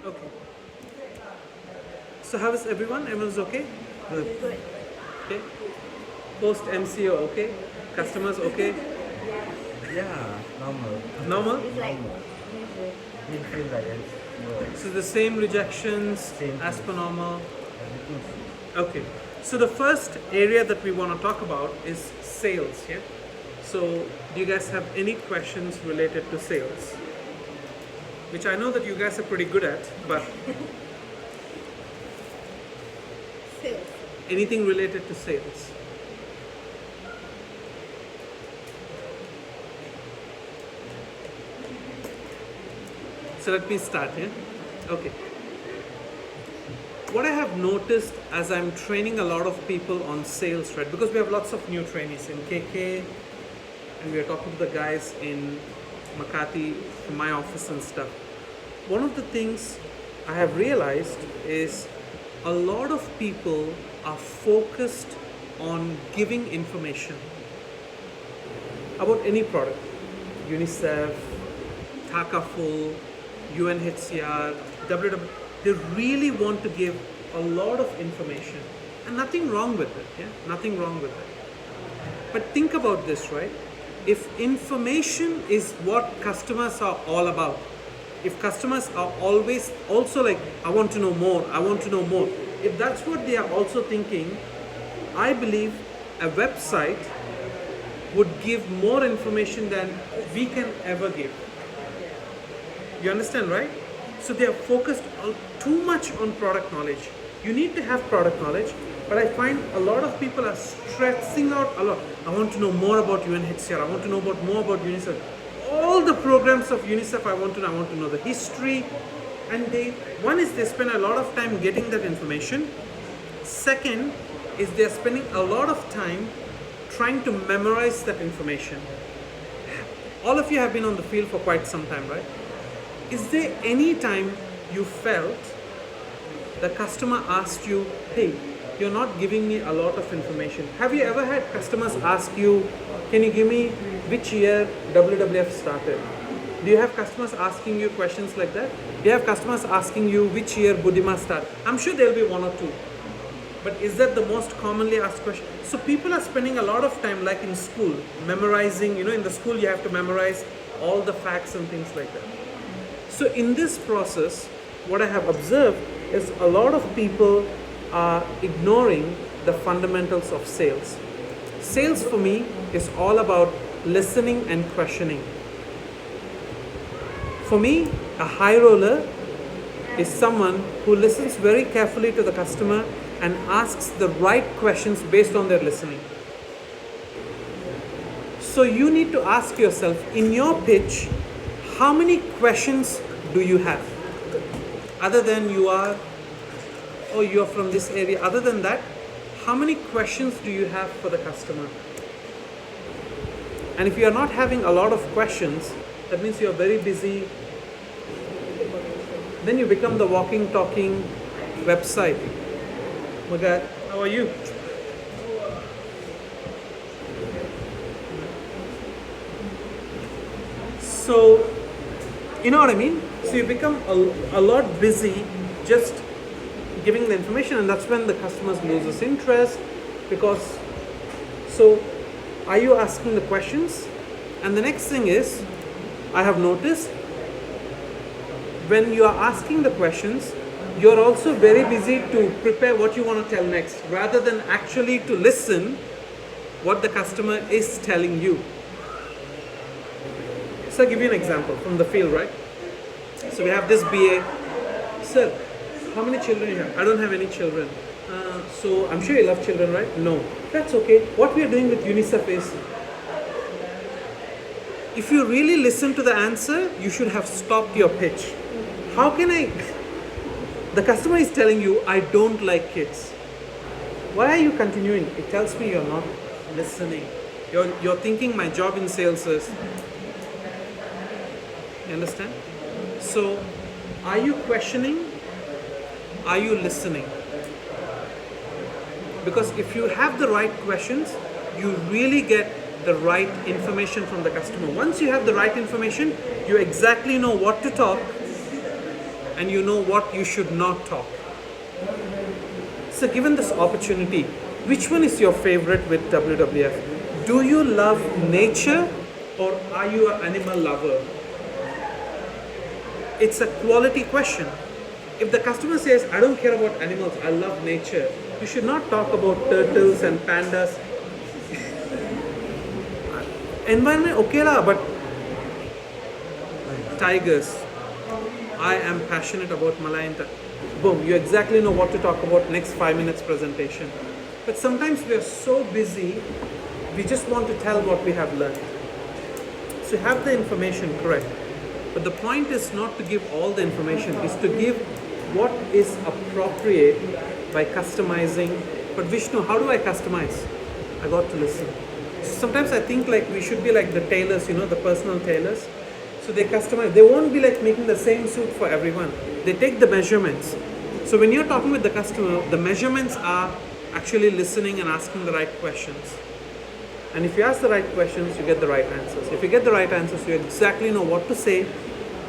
Okay. So how is everyone? Everyone's okay? Good. Good. Okay. Post MCO okay? Customers okay? Yeah, normal. Normal? It's like Normal. usual. It feels like it's no, So the same rejections Same as thing. per normal. everything. Okay. So the first area that we want to talk about is sales, yeah? So do you guys have any questions related to sales? Which I know that you guys are pretty good at, but Sales. anything related to sales? So let me start, yeah? Okay. What I have noticed as I'm training a lot of people on sales, right? Because we have lots of new trainees in KK, and we are talking to the guys in Makati, in my office and stuff. One of the things I have realized is a lot of people are focused on giving information about any product. UNICEF, Takaful, UNHCR, WW, they really want to give a lot of information. And nothing wrong with it, yeah? Nothing wrong with it. But think about this, right? If information is what customers are all about, if customers are always also like, I want to know more, I want to know more, if that's what they are also thinking, I believe a website would give more information than we can ever give. You understand, right? So they are focused too much on product knowledge. You need to have product knowledge, but I find a lot of people are stressing out a lot. I want to know more about UNHCR. I want to know more about UNICEF. All the programs of UNICEF I want to know. I want to know the history. And one is they spend a lot of time getting that information. Second is they're spending a lot of time trying to memorize that information. All of you have been on the field for quite some time, right? Is there any time you felt the customer asked you, hey, you're not giving me a lot of information? Have you ever had customers ask you, can you give me which year WWF started? Do you have customers asking you questions like that? Do you have customers asking you which year Buddhima started? I'm sure there'll be one or two. But is that the most commonly asked question? So people are spending a lot of time, like in school, memorizing, in the school you have to memorize all the facts and things like that. So in this process, what I have observed is a lot of people are ignoring the fundamentals of sales. Sales for me is all about listening and questioning. For me, a high roller is someone who listens very carefully to the customer and asks the right questions based on their listening. So you need to ask yourself, in your pitch, how many questions do you have? Other than you're from this area, other than that, how many questions do you have for the customer? And if you are not having a lot of questions, that means you are very busy. Then you become the walking, talking website. Magat, how are you? So, you know what I mean? So you become a lot busy just giving the information, and that's when the customers loses interest. Because, so are you asking the questions? And the next thing is, I have noticed, when you are asking the questions, you're also very busy to prepare what you want to tell next, rather than actually to listen what the customer is telling you. So I'll give you an example from the field, right? So we have this BA. Sir, how many children you have? I don't have any children. So I'm sure you love children, right? No. That's okay. What we are doing with UNICEF is, if you really listen to the answer, you should have stopped your pitch. How can the customer is telling you, I don't like kids. Why are you continuing? It tells me you're not listening. You're thinking my job in sales is, you understand? So, are you questioning? Are you listening? Because if you have the right questions, you really get the right information from the customer. Once you have the right information, you exactly know what to talk and you know what you should not talk. So given this opportunity, which one is your favorite with WWF? Do you love nature or are you an animal lover? It's a quality question. If the customer says, I don't care about animals, I love nature, you should not talk about turtles and pandas. Environment, okay lah, but tigers. I am passionate about Malayan. Boom, you exactly know what to talk about next 5 minutes presentation. But sometimes we are so busy, we just want to tell what we have learned. So have the information correct. But the point is not to give all the information, is to give what is appropriate by customizing. But Vishnu, how do I customize? I got to listen. Sometimes I think like we should be like the tailors, you know, the personal tailors. So they customize. They won't be like making the same suit for everyone. They take the measurements. So when you're talking with the customer, the measurements are actually listening and asking the right questions. And if you ask the right questions, you get the right answers. If you get the right answers, you exactly know what to say,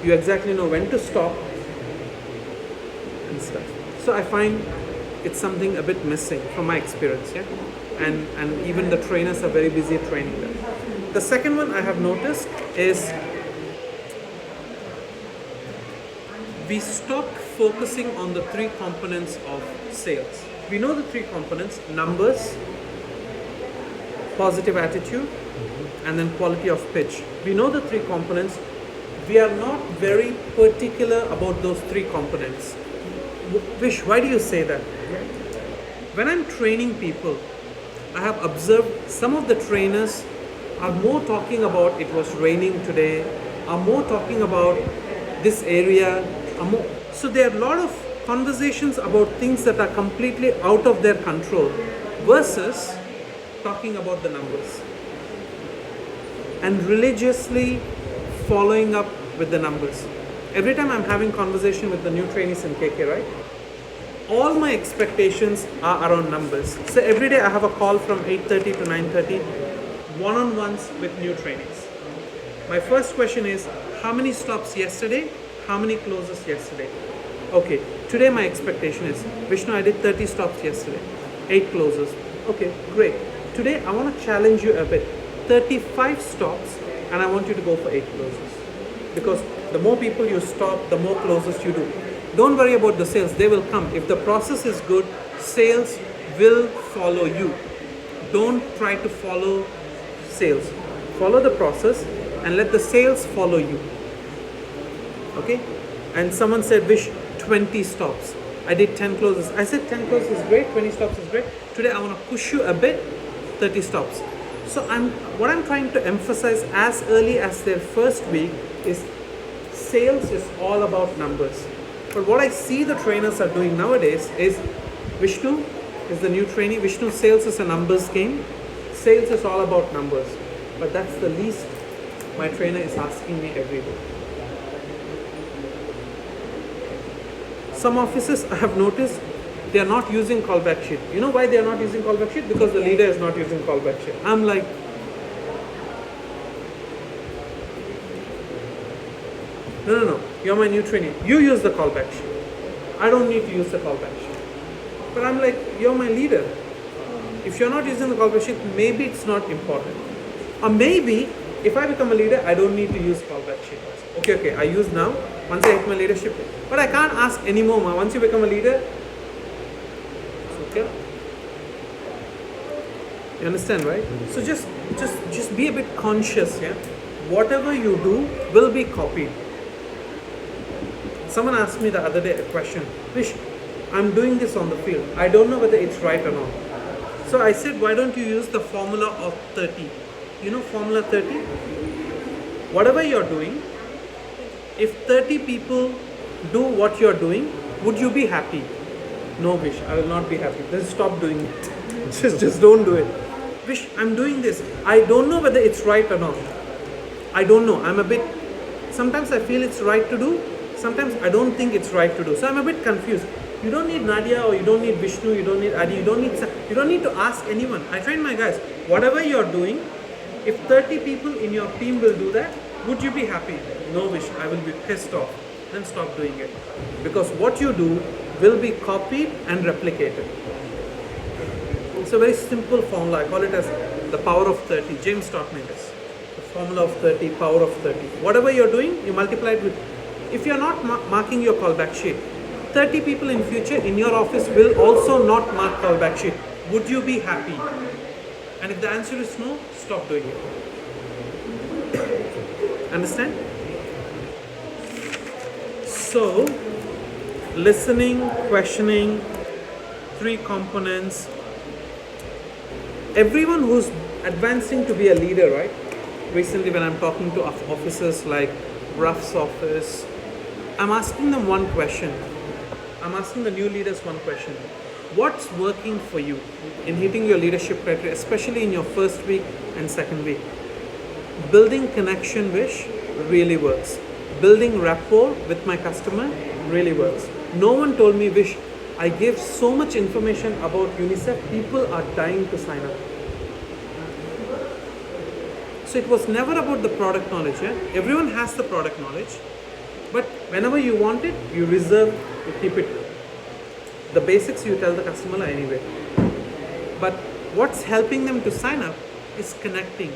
you exactly know when to stop and stuff. So I find it's something a bit missing from my experience, yeah. And even the trainers are very busy training them. The second one I have noticed is we stopped focusing on the three components of sales. We know the three components: numbers, positive attitude, and then quality of pitch. We know the three components. We are not very particular about those three components. Vish, why do you say that? When I'm training people, I have observed some of the trainers are more talking about it was raining today, are more talking about this area, so there are a lot of conversations about things that are completely out of their control versus talking about the numbers and religiously following up with the numbers. Every time I'm having conversation with the new trainees in KK, right? All my expectations are around numbers. So every day I have a call from 8:30 to 9:30, one-on-ones with new trainees. My first question is, how many stops yesterday? How many closes yesterday? Okay, today my expectation is, Vishnu, I did 30 stops yesterday, 8 closes. Okay, great. Today I want to challenge you a bit. 35 stops and I want you to go for 8 closes. Because the more people you stop, the more closes you do. Don't worry about the sales, they will come. If the process is good, sales will follow you. Don't try to follow sales. Follow the process and let the sales follow you. Okay? And someone said, Vish, 20 stops. I did 10 closes. I said 10 closes is great, 20 stops is great. Today I want to push you a bit, 30 stops. So what I'm trying to emphasize as early as their first week is sales is all about numbers. But what I see the trainers are doing nowadays is Vishnu is the new trainee. Vishnu, sales is a numbers game. Sales is all about numbers. But that's the least my trainer is asking me every day. Some offices I have noticed they are not using callback sheet. You know why they are not using callback sheet? Because the leader is not using callback sheet. I'm like, no, you're my new trainee. You use the callback sheet. I don't need to use the callback sheet. But I'm like, you're my leader. If you're not using the callback sheet, maybe it's not important. Or maybe, if I become a leader, I don't need to use callback sheet. Okay, I use now. Once I hit my leadership. But I can't ask anymore. Once you become a leader, it's okay. You understand, right? So just be a bit conscious, yeah? Whatever you do will be copied. Someone asked me the other day a question. Vish, I'm doing this on the field. I don't know whether it's right or not. So I said, why don't you use the formula of 30? You know formula 30? Whatever you're doing, if 30 people do what you're doing, would you be happy? No, Vish, I will not be happy. Just stop doing it. just don't do it. Vish, I'm doing this. I don't know whether it's right or not. I don't know. Sometimes I feel it's right to do. Sometimes I don't think it's right to do. So I'm a bit confused. You don't need Nadia or you don't need Vishnu, you don't need Adi, you don't need to ask anyone. I train my guys. Whatever you're doing, if 30 people in your team will do that, would you be happy? No, Vish, I will be pissed off. then stop doing it. Because what you do will be copied and replicated. It's a very simple formula. I call it as the power of 30. James taught me this. The formula of 30, power of 30. Whatever you're doing, you multiply it with. If you're not marking your callback sheet, 30 people in future in your office will also not mark callback sheet. Would you be happy? And if the answer is no, stop doing it. Understand? So, listening, questioning, 3 components. Everyone who's advancing to be a leader, right? Recently when I'm talking to officers like Ruff's office, I'm asking them one question. I'm asking the new leaders one question. What's working for you in hitting your leadership criteria, especially in your first week and second week? Building connection, Vish, really works. Building rapport with my customer really works. No one told me, Vish, I gave so much information about UNICEF, people are dying to sign up. So it was never about the product knowledge. Yeah? Everyone has the product knowledge, but whenever you want it, you reserve, you keep it. The basics you tell the customer anyway. But what's helping them to sign up is connecting.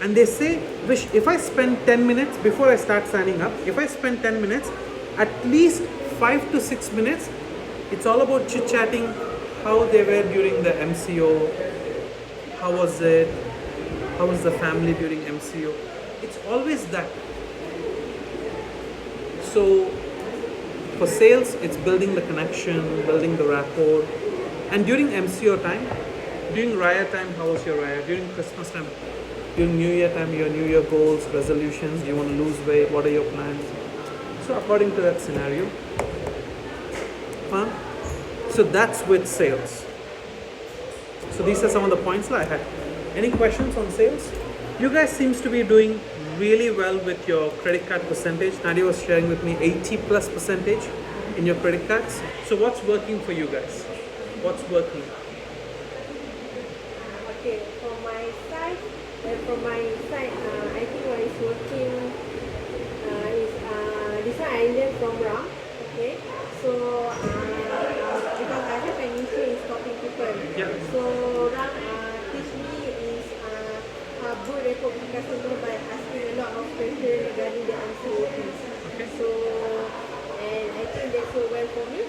And they say, Vish, if I spend 10 minutes before I start signing up, if I spend 10 minutes, at least 5 to 6 minutes, it's all about chit-chatting, how they were during the MCO, how was it, how was the family during MCO. It's always that. So for sales, it's building the connection, building the rapport. And during MCO time, during Raya time, how was your Raya? During Christmas time, during New Year time, your New Year goals, resolutions, do you want to lose weight, what are your plans? So according to that scenario. So that's with sales. So these are some of the points that I had. Any questions on sales? You guys seems to be doing really well with your credit card percentage. Nadia was sharing with me 80+% in your credit cards. So what's working for you guys? What's working? Okay, for my side, I think what is working is this one I learned from Ram. Okay, so because I have an issue in stopping people. Yeah. So Ram teach me is good report with customer by asking a lot of questions regarding the MCOPs. Okay. So and I think that's so well for me.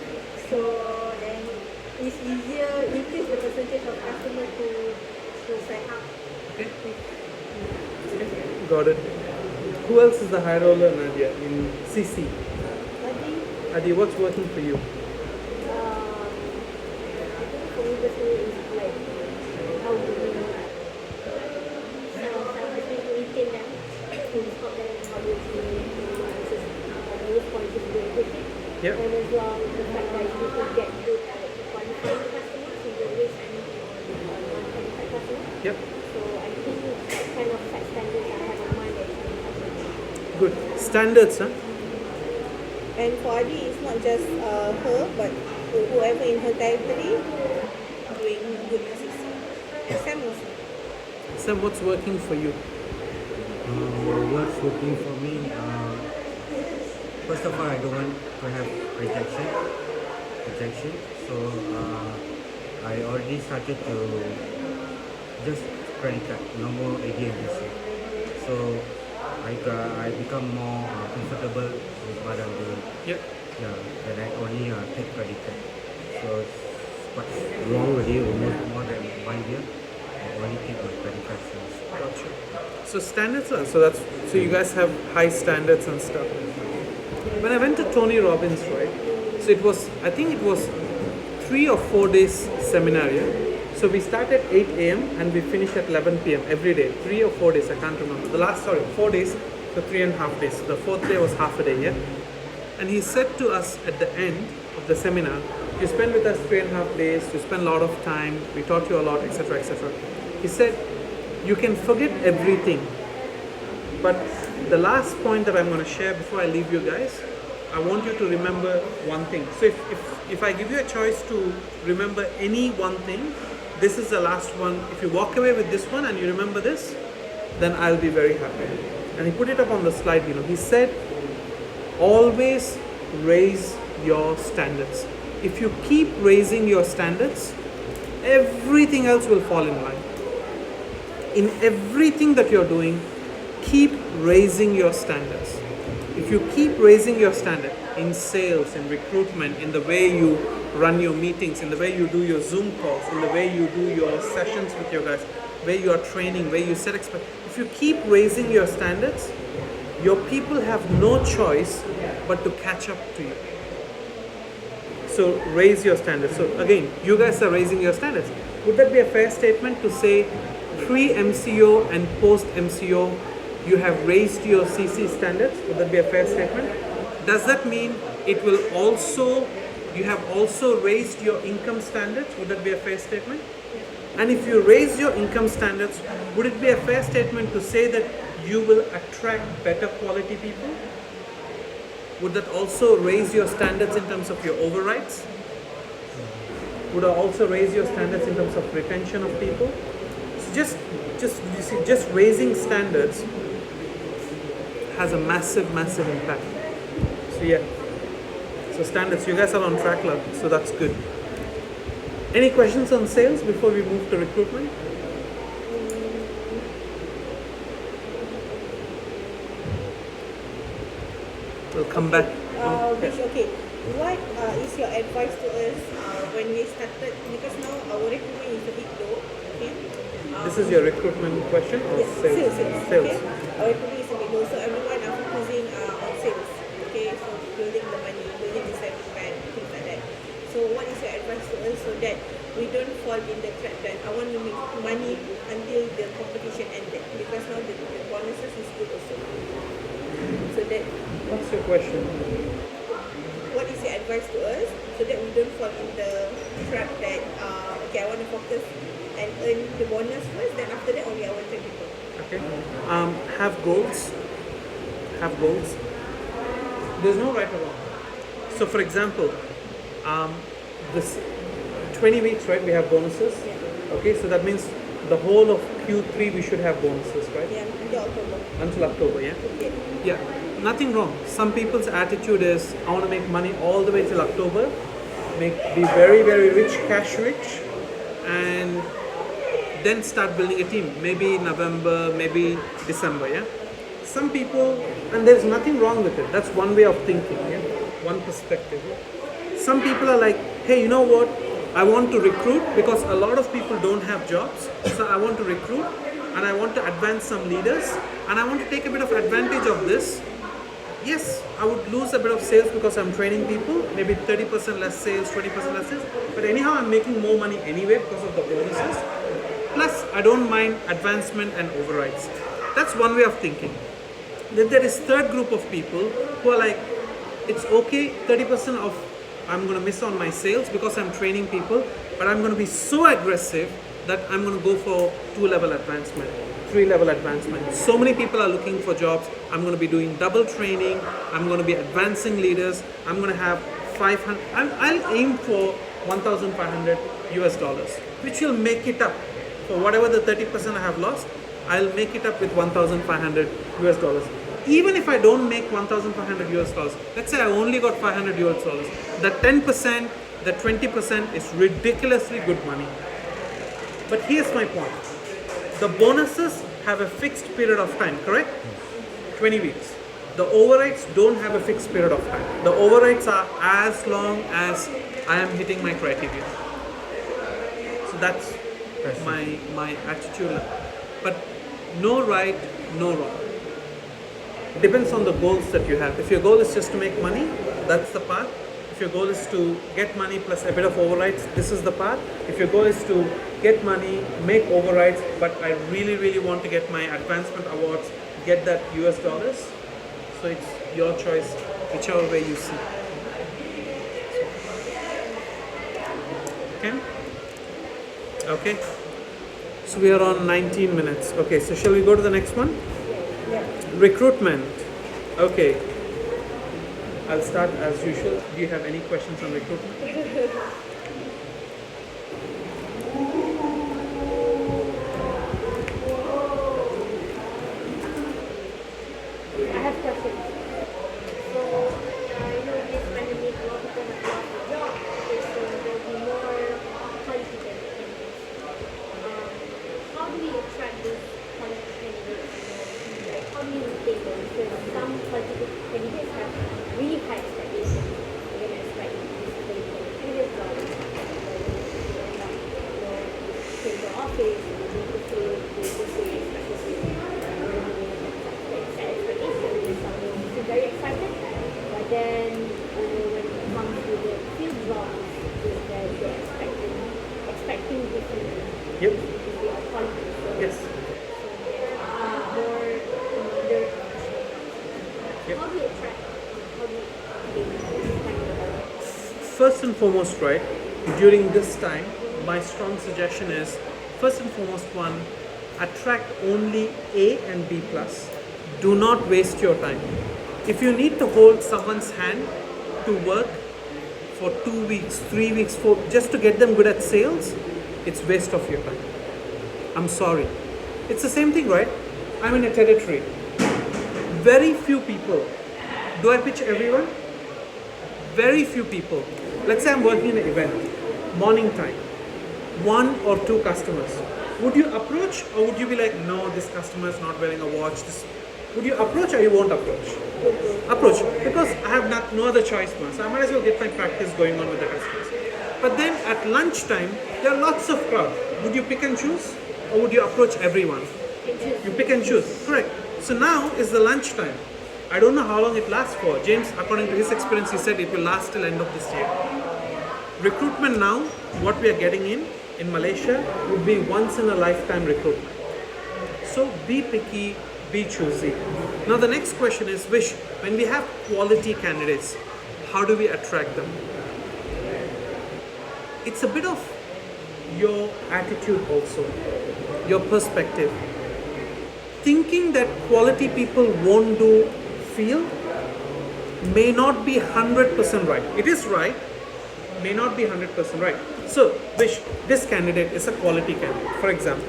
So and it's easier, increase the percentage of customer to sign up. Okay. Got it. Who else is the high roller, Nadia, in CC? Adi, what's working for you? I think for me personally is like how to retain them, to stop them how to respond to the quickly. Yep. And as well the fact that you can get good at qualifying the customers, so you don't waste anything on non-qualified customers. Yep. So I think that kind of set standards I have in mind that is very important. Good. Standards, huh? And for Adi, it's not just her, but whoever in her territory doing good business. Sam also. Sam, what's working for you? What's working for me? First of all, I don't want to have rejection. So I already started to just credit card, no more ADMBC. So I become more comfortable with what I'm doing. Yep. Yeah, then I only take credit card. So it's long already, almost more than 1 year. I only take my credit card sales. Gotcha. So standards are, so you guys have high standards and stuff. When I went to Tony Robbins, right? So I think it was 3 or 4 days seminar, yeah? So we start at 8 a.m. and we finish at 11 p.m. every day. 3 or 4 days, I can't remember. 4 days, so 3.5 days. The 4th day was half a day, yeah? And he said to us at the end of the seminar, you spend with us 3.5 days, you spend a lot of time, we taught you a lot, etc., etc. He said, you can forget everything. But the last point that I'm going to share before I leave you guys, I want you to remember one thing. So if I give you a choice to remember any one thing, this is the last one. If you walk away with this one and you remember this, then I'll be very happy. And he put it up on the slide, He said, always raise your standards. If you keep raising your standards, everything else will fall in line. In everything that you're doing, keep raising your standards. If you keep raising your standard in sales, in recruitment, in the way you run your meetings, in the way you do your Zoom calls, in the way you do your sessions with your guys, where you are training, where you set if you keep raising your standards, your people have no choice but to catch up to you. So raise your standards. So again, you guys are raising your standards. Would that be a fair statement to say pre-MCO and post-MCO, you have raised your CC standards? Would that be a fair statement? Does that mean it will also, you have also raised your income standards? Would that be a fair statement? And if you raise your income standards, would it be a fair statement to say that you will attract better quality people? Would that also raise your standards in terms of your overrides? Would it also raise your standards in terms of retention of people? So just raising standards has a massive impact. So yeah. So standards, you guys are on track, love. So that's good. Any questions on sales before we move to recruitment? We'll come back. Okay. What is your advice to us when we started? Because now our recruitment is a bit low. Okay. This is your recruitment question or Yes, sales? sales. Okay. Our recruitment is a bit low, so everyone are focusing on sales. Okay, so building the money, building the savings plan, things like that. So what is your advice to us so that we don't fall in the trap that I want to make money until the competition ended? Because now the bonuses is good also. So that, What's your question? what is your advice to us so that we don't fall in the trap that okay, I want to focus and earn the bonus first, then after that only I want to train people. Okay. Have goals. Have goals. There's no right or wrong. So for example, this 20 weeks, right? We have bonuses. Yeah. Okay, so that means the whole of Q3 we should have bonuses, right? Yeah, until October. Until October, yeah. Okay. Yeah, nothing wrong. Some people's attitude is, I want to make money all the way till October, be very, very rich, cash rich, and then start building a team. Maybe November, maybe December, yeah. Some people, and there's nothing wrong with it. That's one way of thinking, yeah. One perspective. Yeah? Some people are like, hey, you know what? I want to recruit because a lot of people don't have jobs. So I want to recruit and I want to advance some leaders and I want to take a bit of advantage of this. Yes, I would lose a bit of sales because I'm training people, maybe 30% less sales, 20% less sales. But anyhow, I'm making more money anyway because of the bonuses. Plus, I don't mind advancement and overrides. That's one way of thinking. Then there is third group of people who are like, it's okay, 30% of I'm going to miss on my sales because I'm training people, but I'm going to be so aggressive that I'm going to go for 2-level advancement, 3-level advancement. So many people are looking for jobs. I'm going to be doing double training. I'm going to be advancing leaders. I'm going to have 500. I'll aim for $1,500 US, which will make it up for whatever the 30% I have lost. I'll make it up with $1,500 US. Even if I don't make $1,500 US, let's say I only got $500 US, the 10%, the 20% is ridiculously good money. But here's my point. The bonuses have a fixed period of time, correct? 20 weeks. The overrides don't have a fixed period of time. The overrides are as long as I am hitting my criteria. So that's my attitude. But no right, no wrong. Depends on the goals that you have. If your goal is just to make money, that's the path. If your goal is to get money plus a bit of overrides, this is the path. If your goal is to get money, make overrides, but I really, really want to get my advancement awards, get that US dollars. So it's your choice, whichever way you see. Okay? Okay. So we are on 19 minutes. Okay, so shall we go to the next one? Recruitment. Okay. I'll start as usual. Do you have any questions on recruitment? I have questions. So Yep. basically of quality. So, Yes. more the Yep. how do you attract? How do you gain this kind of First and foremost, right, during this time, my strong suggestion is first and foremost, one, attract only A and B plus. Do not waste your time. If you need to hold someone's hand to work for 2 weeks, 3 weeks, just to get them good at sales, it's waste of your time. I'm sorry. It's the same thing, right? I'm in a territory. Very few people. Do I pitch everyone? Very few people. Let's say I'm working in an event, morning time, 1 or 2 customers. Would you approach, or would you be like, no, this customer is not wearing a watch? Would you approach or you won't approach? Approach, because I have no other choice, man. So I might as well get my practice going on with the customers. But then at lunchtime, there are lots of crowd. Would you pick and choose, or would you approach everyone? You pick and choose, correct. So now is the lunchtime. I don't know how long it lasts for. James, according to his experience, he said it will last till end of this year. Recruitment now, what we are getting in Malaysia, would be once in a lifetime recruitment. So be picky, be choosy. Now the next question is, Vish, when we have quality candidates, how do we attract them? It's a bit of your attitude also, your perspective. Thinking that quality people won't do field may not be 100% right. It is right, may not be 100% right. So, Vish, this candidate is a quality candidate. For example,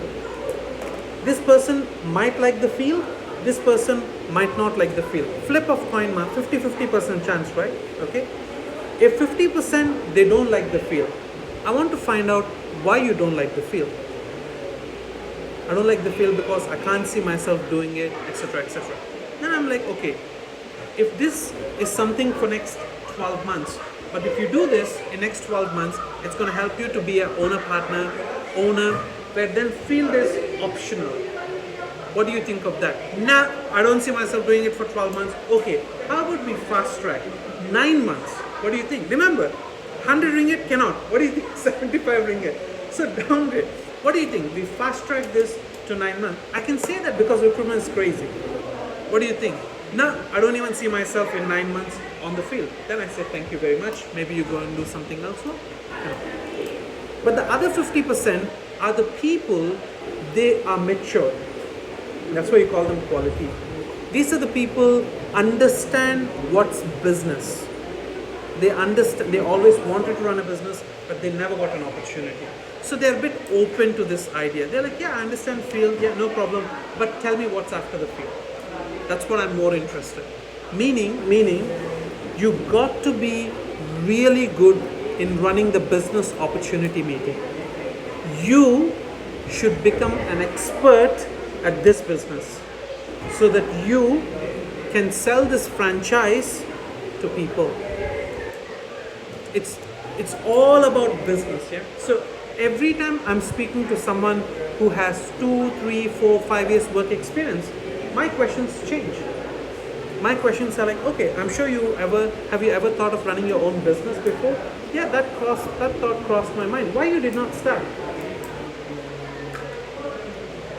this person might like the field, this person might not like the field. Flip of coin, 50-50% chance, right? Okay. If 50% they don't like the field, I want to find out why you don't like the field. I don't like the field because I can't see myself doing it, etc., etc. Then I'm like, okay, if this is something for next 12 months, but if you do this in next 12 months, it's going to help you to be an owner partner, where then field is optional. What do you think of that? Nah, I don't see myself doing it for 12 months. Okay, how about we fast track? 9 months. What do you think? Remember, 100 ringgit cannot. What do you think? 75 ringgit. So downgrade. What do you think? We fast track this to 9 months. I can say that because recruitment is crazy. What do you think? No, I don't even see myself in 9 months on the field. Then I say thank you very much. Maybe you go and do something else. No? But the other 50% are the people, they are mature. That's why you call them quality. These are the people understand what's business. They understand, they always wanted to run a business, but they never got an opportunity. So they're a bit open to this idea. They're like, yeah, I understand field, yeah, no problem, but tell me what's after the field. That's what I'm more interested. Meaning, you got to be really good in running the business opportunity meeting. You should become an expert at this business so that you can sell this franchise to people. It's all about business, yeah. So every time I'm speaking to someone who has 2, 3, 4, 5 years work experience, my questions change. My questions are like, okay, I'm sure have you ever thought of running your own business before? Yeah, that thought crossed my mind. Why you did not start?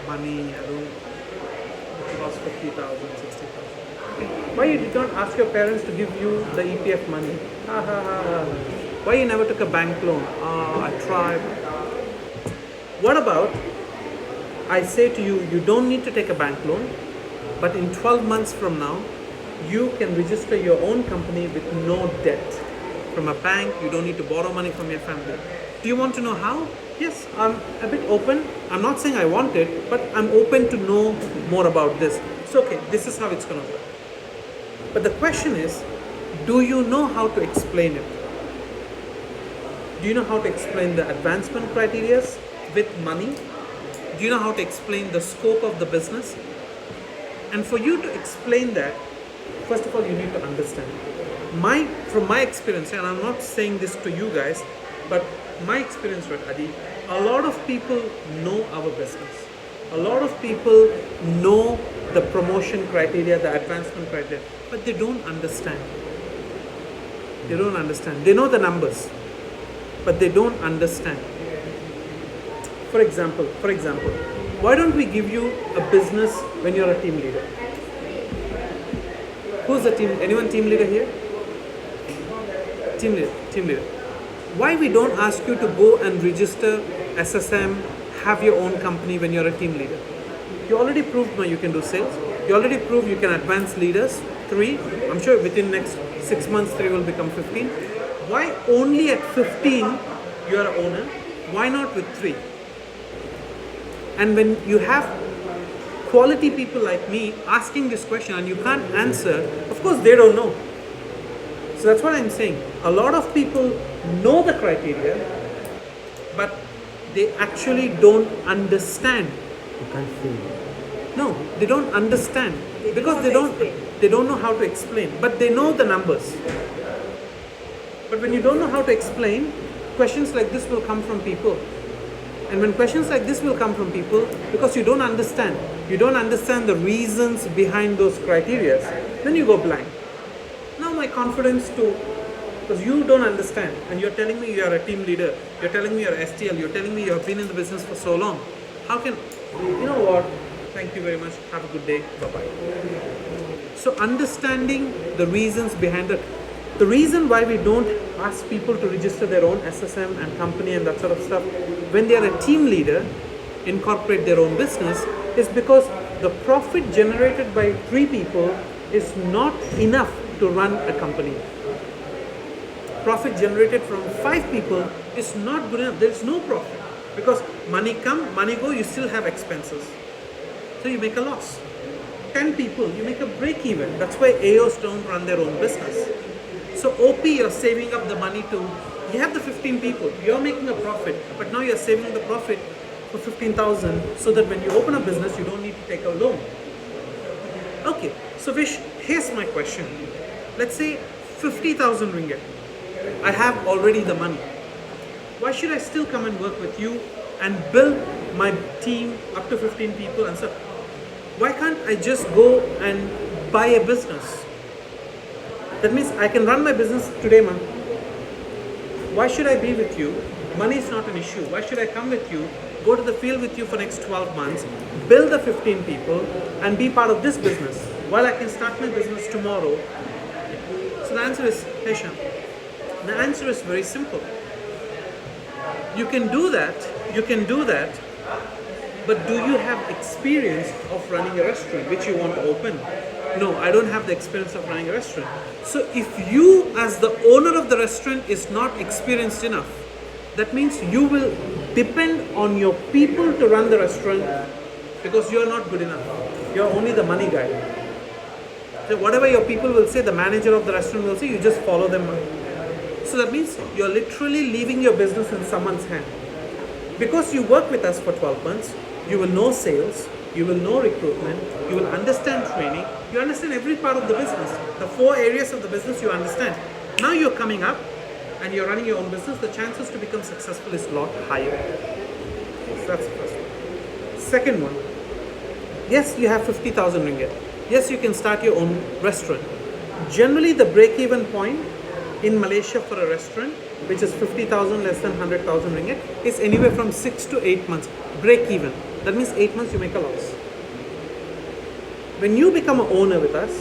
Money, I don't. It cost 50,000, 60,000. Why you did not ask your parents to give you the EPF money? Ha ha ha ha. Why you never took a bank loan? I tried. What about I say to you, you don't need to take a bank loan, but in 12 months from now, you can register your own company with no debt from a bank. You don't need to borrow money from your family. Do you want to know how? Yes, I'm a bit open. I'm not saying I want it, but I'm open to know more about this. So, okay, this is how it's going to work. But the question is, do you know how to explain it? Do you know how to explain the advancement criteria with money? Do you know how to explain the scope of the business? And for you to explain that, first of all, you need to understand. From my experience, and I'm not saying this to you guys, but my experience with Adi, a lot of people know our business. A lot of people know the promotion criteria, the advancement criteria, but they don't understand. They don't understand. They know the numbers, but they don't understand. For example, why don't we give you a business when you're a team leader? Who's the team? Anyone team leader here? Team leader. Why we don't ask you to go and register SSM, have your own company when you're a team leader? You already proved now you can do sales. You already proved you can advance leaders. 3, I'm sure within next 6 months 3 will become 15. Why only at 15 you're an owner? Why not with 3? And when you have quality people like me asking this question and you can't answer, of course they don't know. So that's what I'm saying. A lot of people know the criteria, but they actually don't understand. You can't feel. No, they don't understand because know they don't know how to explain, but they know the numbers. But when you don't know how to explain, questions like this will come from people. And when questions like this will come from people, because you don't understand the reasons behind those criteria, then you go blank. Now my confidence to, because you don't understand and you're telling me you are a team leader, you're telling me you're STL, you're telling me you have been in the business for so long. How can, you know what? Thank you very much. Have a good day. Bye-bye. So understanding the reasons behind it. The reason why we don't ask people to register their own SSM and company and that sort of stuff when they are a team leader, incorporate their own business, is because the profit generated by 3 people is not enough to run a company. Profit generated from 5 people is not good enough. There is no profit because money come, money go, you still have expenses. So you make a loss. 10 people, you make a break even. That's why AOs don't run their own business. So OP, you're saving up the money to, you have the 15 people, you're making a profit, but now you're saving the profit for 15,000 so that when you open a business, you don't need to take a loan. Okay, so Vish, here's my question. Let's say 50,000 ringgit. I have already the money. Why should I still come and work with you and build my team up to 15 people and stuff? Why can't I just go and buy a business? That means I can run my business today, man. Why should I be with you? Money is not an issue. Why should I come with you, go to the field with you for next 12 months, build the 15 people and be part of this business while I can start my business tomorrow? So the answer is, Hesham, the answer is very simple. You can do that, but do you have experience of running a restaurant which you want to open? No, I don't have the experience of running a restaurant. So if you as the owner of the restaurant is not experienced enough, that means you will depend on your people to run the restaurant because you are not good enough. You are only the money guy. So whatever your people will say, the manager of the restaurant will say, you just follow them. So that means you are literally leaving your business in someone's hand. Because you work with us for 12 months, you will know sales, you will know recruitment, you will understand training, you understand every part of the business. The 4 areas of the business you understand. Now you're coming up and you're running your own business, the chances to become successful is a lot higher. So that's the first one. Second one, yes, you have 50,000 ringgit. Yes, you can start your own restaurant. Generally, the break-even point in Malaysia for a restaurant, which is 50,000 less than 100,000 ringgit, is anywhere from 6 to 8 months. Break-even. That means 8 months you make a loss. When you become an owner with us,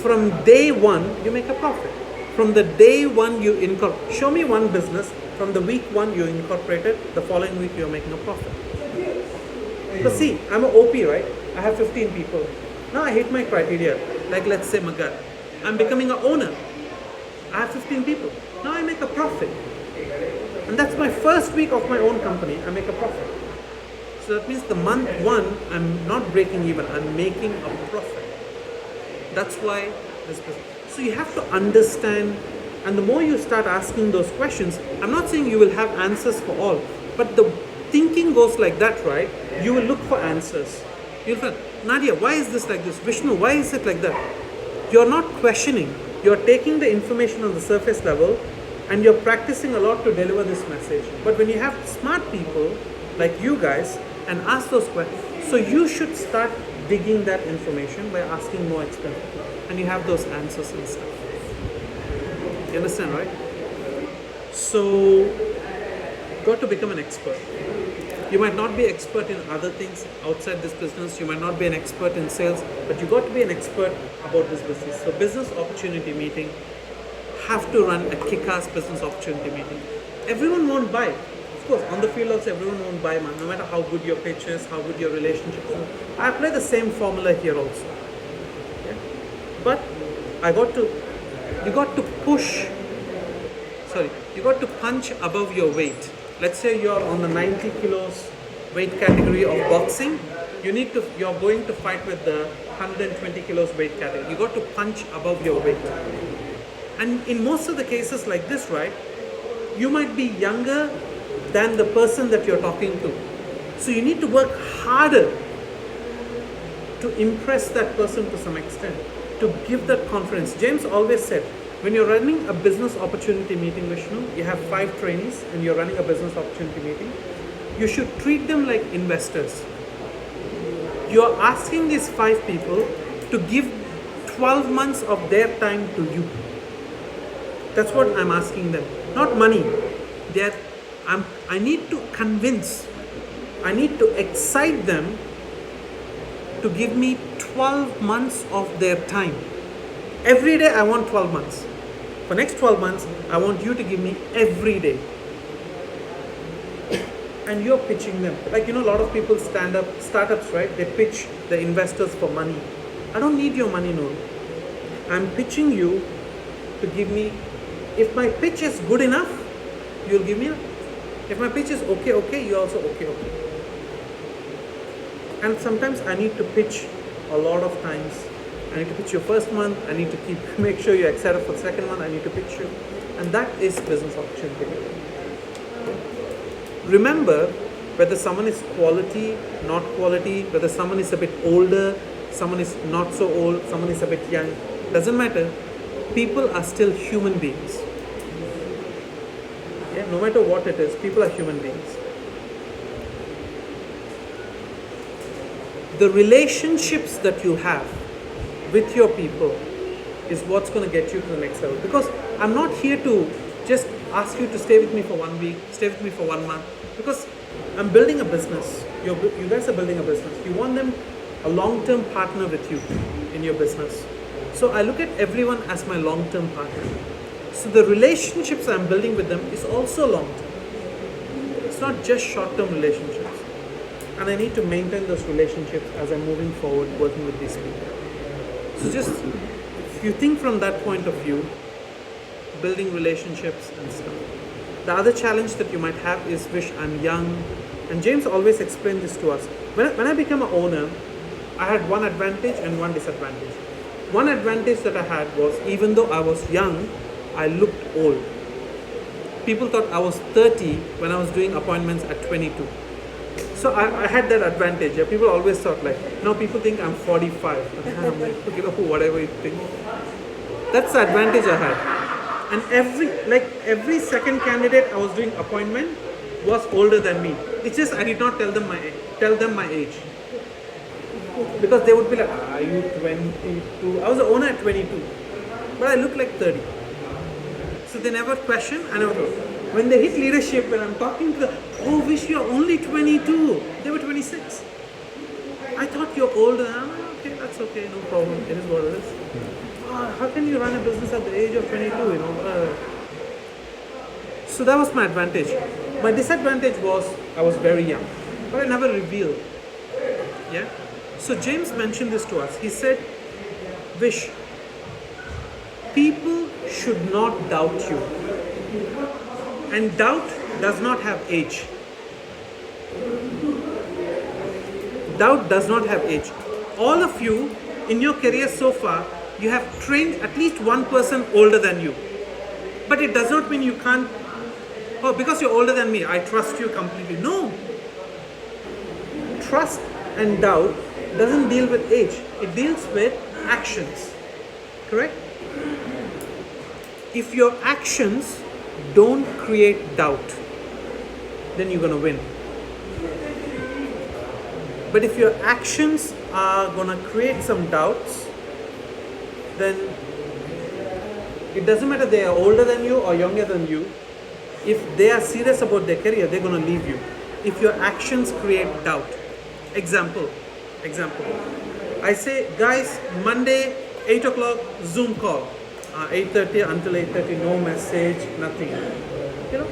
from day 1 you make a profit. From the day 1 you incorporate. Show me one business, from the week 1 you incorporated, the following week you're making a profit. But see, I'm an OP, right? I have 15 people. Now I hit my criteria, like let's say Magat. I'm becoming an owner. I have 15 people. Now I make a profit. And that's my first week of my own company, I make a profit. So that means the month 1, I'm not breaking even, I'm making a profit. That's why this business. So you have to understand, and the more you start asking those questions, I'm not saying you will have answers for all, but the thinking goes like that, right? You will look for answers. You'll find, Nadia, why is this like this? Vishnu, why is it like that? You're not questioning. You're taking the information on the surface level and you're practicing a lot to deliver this message. But when you have smart people like you guys and ask those questions, so you should start digging that information by asking more experts. And you have those answers and stuff. You understand, right? So, got to become an expert. You might not be expert in other things outside this business. You might not be an expert in sales, but you got to be an expert about this business. So business opportunity meeting, have to run a kick-ass business opportunity meeting. Everyone won't buy. Of course, on the field also everyone won't buy, man. No matter how good your pitch is, how good your relationship is. I apply the same formula here also. Yeah? But you got to punch above your weight. Let's say you're on the 90 kilos weight category of boxing. You're going to fight with the 120 kilos weight category. You got to punch above your weight. And in most of the cases like this, right, you might be younger than the person that you're talking to. So you need to work harder to impress that person to some extent, to give that confidence. James always said, when you're running a business opportunity meeting, Vishnu, you have 5 trainees and you're running a business opportunity meeting, you should treat them like investors. You're asking these 5 people to give 12 months of their time to you. That's what I'm asking them. Not money. I need to convince, I need to excite them to give me 12 months of their time. Every day I want 12 months. For next 12 months, I want you to give me every day. And you're pitching them. Like, a lot of people startups, right? They pitch the investors for money. I don't need your money, no. I'm pitching you to give me, if my pitch is good enough, you'll give me enough. If my pitch is okay, you're also okay. And sometimes I need to pitch a lot of times. I need to pitch you first month, I need to make sure you're excited for the second month, I need to pitch you. And that is business opportunity. Remember, whether someone is quality, not quality, whether someone is a bit older, someone is not so old, someone is a bit young, doesn't matter. People are still human beings. Yeah, no matter what it is, people are human beings. The relationships that you have with your people is what's going to get you to the next level. Because I'm not here to just ask you to stay with me for 1 week, stay with me for 1 month. Because I'm building a business. You guys are building a business. You want them a long-term partner with you in your business. So I look at everyone as my long-term partner. So the relationships I'm building with them is also long-term. It's not just short-term relationships. And I need to maintain those relationships as I'm moving forward working with these people. So just, if you think from that point of view, building relationships and stuff. The other challenge that you might have is, Vish, I'm young. And James always explained this to us. When I became an owner, I had one advantage and one disadvantage. One advantage that I had was, even though I was young, I looked old. People thought I was 30 when I was doing appointments at 22. So I had that advantage. Yeah? People always thought now people think I'm 45. I'm like, okay, whatever you think. That's the advantage I had. And every second candidate I was doing appointment was older than me. It's just I did not tell them my age. Because they would be like, are you 22? I was the owner at 22. But I look like 30. So they never question. And when they hit leadership, when I'm talking to them, oh, Vish, you're only 22. They were 26. I thought you're older. I'm like, okay, that's okay, no problem. It is what it is. How can you run a business at the age of 22, So that was my advantage. My disadvantage was I was very young. But I never revealed. Yeah? So James mentioned this to us. He said, Vish, people should not doubt you. And doubt does not have age. Doubt does not have age. All of you, in your career so far, you have trained at least one person older than you. But it does not mean you can't, because you're older than me, I trust you completely. No. Trust and doubt doesn't deal with age. It deals with actions. Correct? If your actions don't create doubt, then you're going to win. But if your actions are going to create some doubts, then it doesn't matter they are older than you or younger than you. If they are serious about their career, they're going to leave you. if your actions create doubt. Example. I say, guys, Monday, 8 o'clock, Zoom call. 8:30 until 8:30, no message, nothing. You know.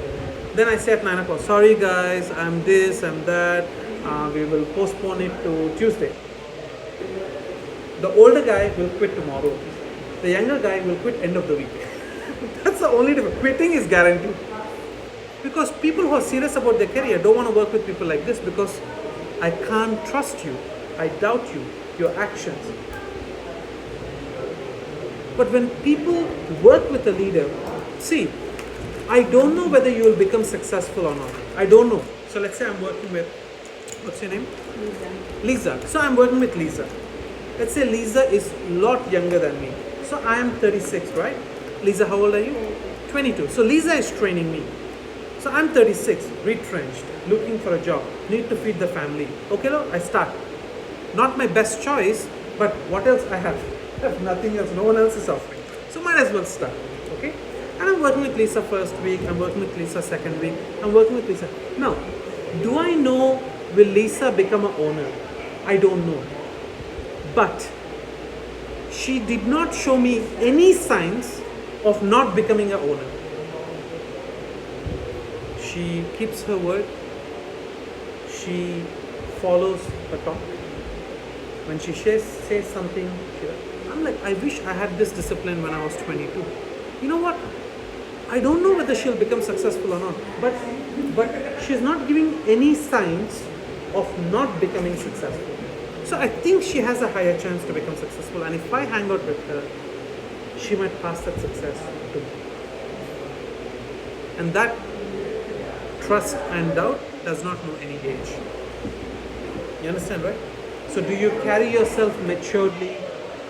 Then I say at 9 o'clock, sorry guys, I'm this, I'm that. We will postpone it to Tuesday. The older guy will quit tomorrow. The younger guy will quit end of the week. That's the only difference. Quitting is guaranteed. Because people who are serious about their career don't want to work with people like this because I can't trust you. I doubt you, your actions. But when people work with a leader, see, I don't know whether you will become successful or not. I don't know. So let's say I'm working with, what's your name? Lisa. So I'm working with Lisa. Let's say Lisa is a lot younger than me. So I am 36, right? Lisa, how old are you? 22. So Lisa is training me. So I'm 36, retrenched, looking for a job, need to feed the family. Okay, no, I start. Not my best choice, but what else I have? I have nothing else, no one else is offering. So might as well start, okay? And I'm working with Lisa first week, I'm working with Lisa second week, I'm working with Lisa. Now, do I know, will Lisa become an owner? I don't know. But she did not show me any signs of not becoming an owner. She keeps her word. She follows her talk. When she says something, I'm like, I wish I had this discipline when I was 22. You know what? I don't know whether she'll become successful or not. But she's not giving any signs of not becoming successful. So I think she has a higher chance to become successful. And if I hang out with her, she might pass that success to me. And that trust and doubt does not know any age. You understand, right? So do you carry yourself maturely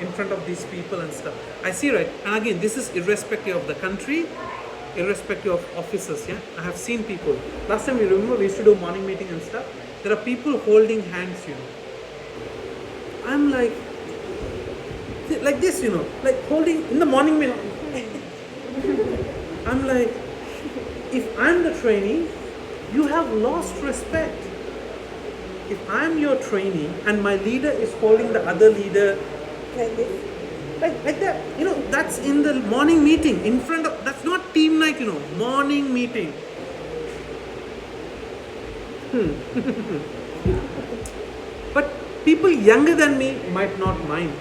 in front of these people and stuff? I see, right? And again, this is irrespective of the country, irrespective of offices, yeah? I have seen people. Last time, you remember, we used to do morning meeting and stuff. There are people holding hands, you know. I'm like this, you know, like holding in the morning meeting. I'm like, if I'm the trainee, you have lost respect. If I'm your trainee and my leader is holding the other leader Like this. like that, you know, that's in the morning meeting in front of, that's not team night, you know, morning meeting. But people younger than me might not mind.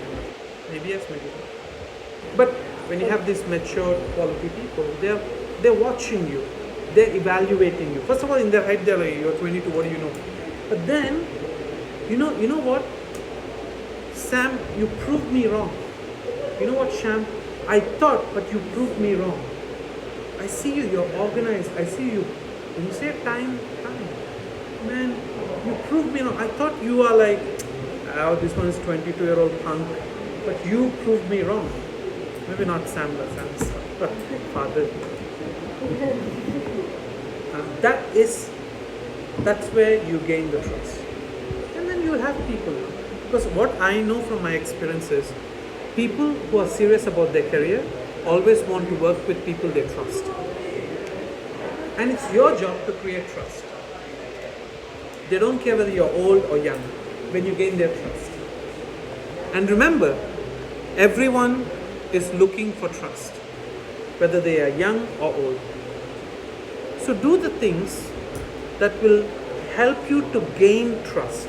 Maybe yes, maybe not. But when you have these mature quality people, they're watching you, they're evaluating you. First of all, in their head, they're like, you're 22, what do you know? But then, you know what? Sam, you proved me wrong. You know what, Sham? I thought, but you proved me wrong. I see you, you're organized. I see you. When you say time. Man, you proved me wrong. I thought you are like, oh, this one is 22-year-old punk. But you proved me wrong. Maybe not Sam, but Sam's father. That's where you gain the trust. And then you have people. Because what I know from my experience is, people who are serious about their career always want to work with people they trust. And it's your job to create trust. They don't care whether you're old or young when you gain their trust. And remember, everyone is looking for trust, whether they are young or old. So do the things that will help you to gain trust.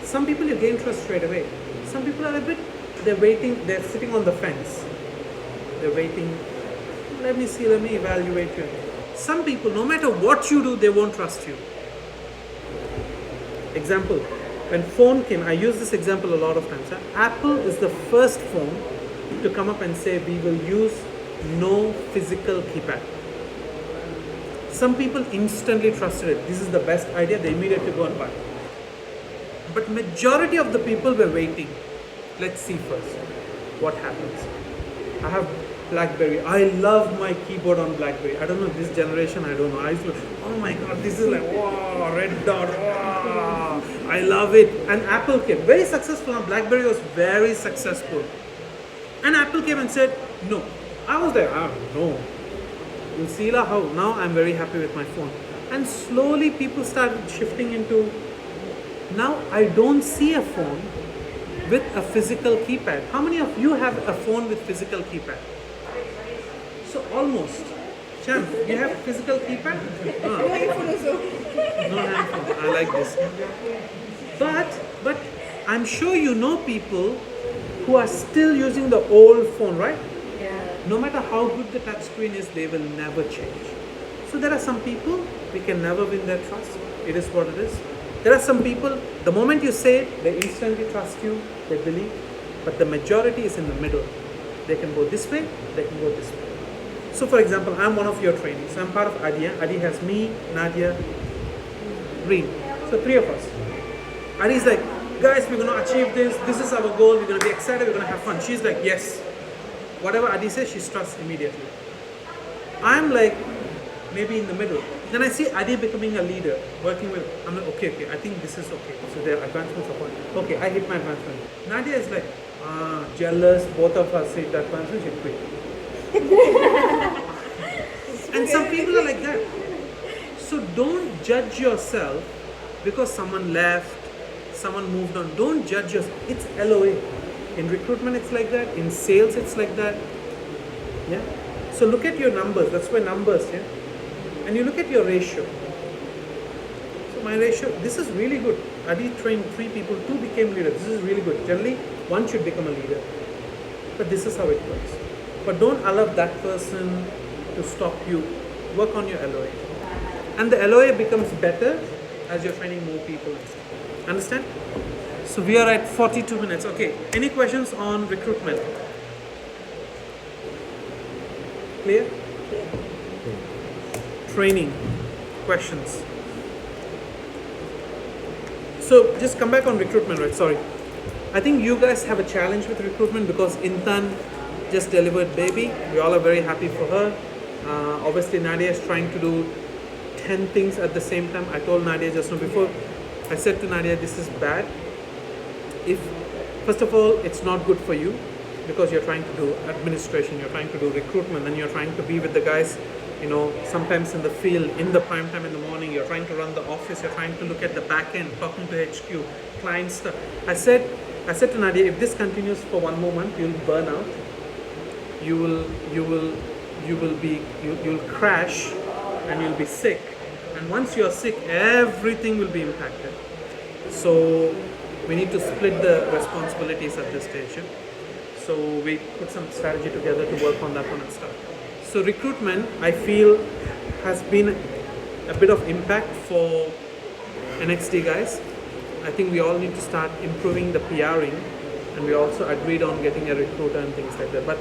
Some people you gain trust straight away. Some people are they're waiting, they're sitting on the fence. They're waiting, let me see, let me evaluate you. Some people, no matter what you do, they won't trust you. Example, when phone came, I use this example a lot of times. Apple is the first phone to come up and say, we will use no physical keypad. Some people instantly trusted it. This is the best idea, they immediately go and buy. But majority of the people were waiting. Let's see first what happens. I have BlackBerry. I love my keyboard on BlackBerry. I don't know, this generation, I don't know. I used to, oh my god, this is like, wow, red dot, wow, I love it. And Apple came, very successful. Now BlackBerry was very successful. And Apple came and said, no. I was there, no. You see how now I'm very happy with my phone. And slowly people started shifting into, now I don't see a phone with a physical keypad. How many of you have a phone with physical keypad? So almost. Chan, you have physical keypad? No iPhone also. No handphone. I like this. But I'm sure you know people who are still using the old phone, right? Yeah. No matter how good the touch screen is, they will never change. So there are some people, we can never win their trust. It is what it is. There are some people, the moment you say it, they instantly trust you, they believe. But the majority is in the middle. They can go this way, they can go this way. So for example, I'm one of your trainees. I'm part of Adia. Adi has me, Nadia, Reen. So 3 of us. Adi's like, guys, we're going to achieve this. This is our goal. We're going to be excited. We're going to have fun. She's like, yes. Whatever Adi says, she trusts immediately. I'm like, maybe in the middle. Then I see Adi becoming a leader, working with, I'm like, okay, I think this is okay. So their advancements are fine. Okay, I hit my advancement. Nadia is like, jealous, both of us hit the advancement, she quit. And some people are like that. So don't judge yourself because someone left, someone moved on. Don't judge yourself. It's LOA. In recruitment, it's like that. In sales, it's like that. Yeah. So look at your numbers. That's why numbers. Yeah. And you look at your ratio. So my ratio. This is really good. Adi trained 3 people. 2 became leaders. This is really good. Generally, 1 should become a leader. But this is how it works. But don't allow that person to stop you. Work on your LOA. And the LOA becomes better as you're training more people. Understand? So we are at 42 minutes. Okay. Any questions on recruitment? Clear? Training. Questions? So just come back on recruitment, right? Sorry. I think you guys have a challenge with recruitment because Intan just delivered baby. We all are very happy for her. Obviously Nadia is trying to do 10 things at the same time. I told Nadia just now before, I said to Nadia, this is bad. If, first of all, it's not good for you because you're trying to do administration, you're trying to do recruitment, and you're trying to be with the guys, you know, sometimes in the field, in the prime time in the morning, you're trying to run the office, you're trying to look at the back end, talking to HQ, client stuff. I said to Nadia, if this continues for 1 more month, you'll burn out. You'll crash and you'll be sick. And once you're sick, everything will be impacted. So we need to split the responsibilities at this stage. Yeah? So we put some strategy together to work on that one and stuff. So recruitment, I feel, has been a bit of impact for NXT guys. I think we all need to start improving the PRing, and we also agreed on getting a recruiter and things like that. But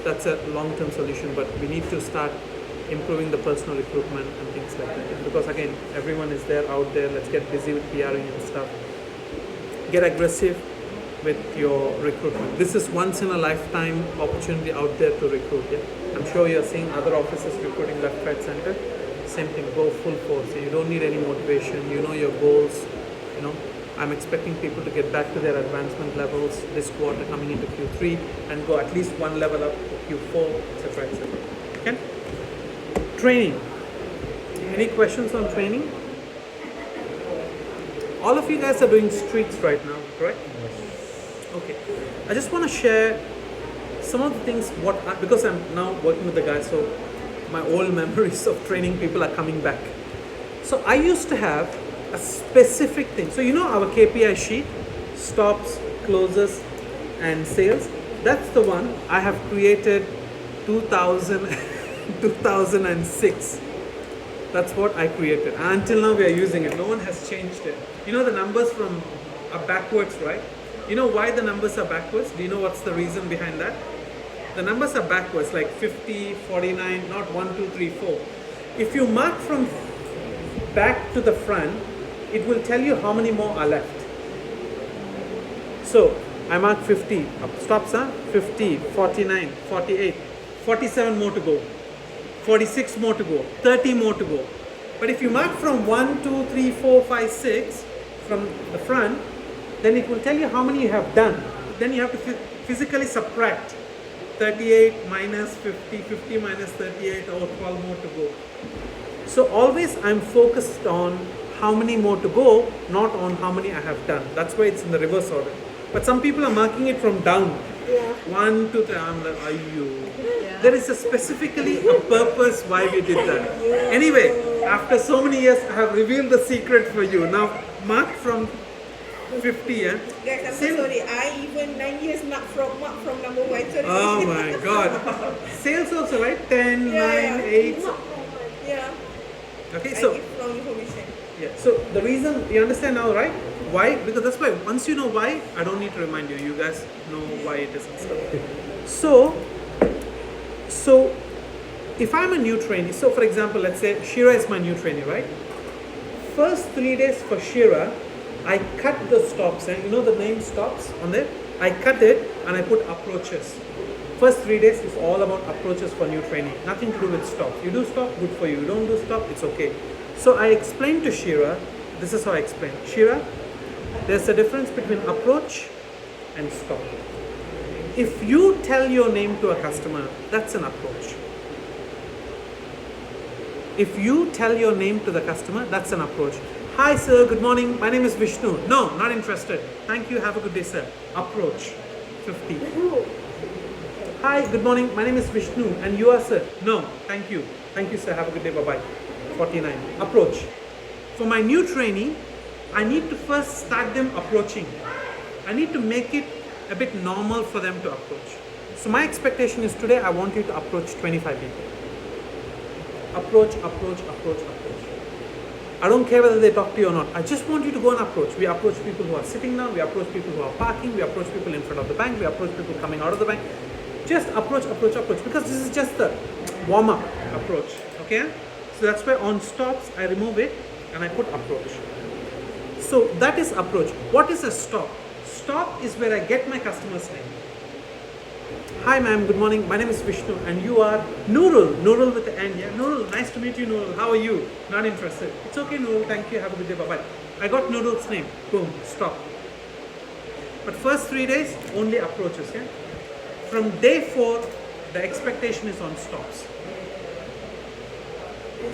that's a long-term solution. But we need to start improving the personal recruitment and things like that. Because again, everyone is there out there. Let's get busy with PRing and stuff. Get aggressive with your recruitment. This is once in a lifetime opportunity out there to recruit. Yeah? I'm sure you're seeing other offices recruiting left, right, center. Same thing, go full force. You don't need any motivation. You know your goals. You know, I'm expecting people to get back to their advancement levels this quarter coming into Q3 and go at least 1 level up to Q4, etc., etc. Okay? Training. Any questions on training? All of you guys are doing streaks right now, correct? Okay. I just want to share some of the things because I'm now working with the guys, so my old memories of training people are coming back. So I used to have a specific thing. So you know our KPI sheet, stops, closes, and sales. That's the one I have created 2006. That's what I created. And until now we are using it. No one has changed it. You know the numbers are backwards, right? You know why the numbers are backwards? Do you know what's the reason behind that? The numbers are backwards, like 50, 49, not 1, 2, 3, 4. If you mark from back to the front, it will tell you how many more are left. So I mark 50, stops, 50, 49, 48, 47 more to go, 46 more to go, 30 more to go. But if you mark from 1, 2, 3, 4, 5, 6 from the front, then it will tell you how many you have done. Then you have to physically subtract 38 minus 50, 50 minus 38, or 12 more to go. So always I'm focused on how many more to go, not on how many I have done. That's why it's in the reverse order. But some people are marking it from down. Yeah. 1, 2, 3. I'm like, ayyo. Yeah. There is a specifically a purpose why we did that. Anyway, after so many years, I have revealed the secret for you. Now, mark from 50. Yeah? Guys, I'm so Same- sorry. I even 9 years mark from number 1. Sorry. Oh my God. Sales also, right? 10, Yeah, 9, yeah. 8. Yeah. Okay, I so give wrong information. yeah. So the reason you understand now, right? Why? Because that's why. Once you know why, I don't need to remind you. You guys know why it is and stuff. So if I'm a new trainee, so for example, let's say Shira is my new trainee, right? First 3 days for Shira, I cut the stops, and you know the name stops on there? I cut it and I put approaches. First 3 days is all about approaches for new trainee. Nothing to do with stops. You do stop, good for you. You don't do stop, it's okay. So I explained to Shira, this is how I explained. Shira, there's a difference between approach and stop. If you tell your name to a customer, that's an approach. If you tell your name to the customer, that's an approach. Hi sir, good morning, my name is Vishnu. No, not interested. Thank you, have a good day sir. Approach, 50. Hi, good morning, my name is Vishnu and you are sir. No, thank you. Thank you sir, have a good day, bye-bye. 49. Approach. For my new trainee, I need to first start them approaching. I need to make it a bit normal for them to approach. So my expectation is today I want you to approach 25 people. Approach, approach, approach, approach. I don't care whether they talk to you or not. I just want you to go and approach. We approach people who are sitting down, we approach people who are parking, we approach people in front of the bank, we approach people coming out of the bank. Just approach, approach, approach, because this is just the warm-up approach, okay? So that's why on stops, I remove it and I put approach. So that is approach. What is a stop? Stop is where I get my customer's name. Hi ma'am, good morning. My name is Vishnu and you are Nurul. Nurul with the N, yeah? Nurul, nice to meet you Nurul. How are you? Not interested. It's okay Nurul, thank you. Have a good day, bye-bye. I got Nurul's name. Boom, stop. But first 3 days, only approaches, yeah? From day 4, the expectation is on stops.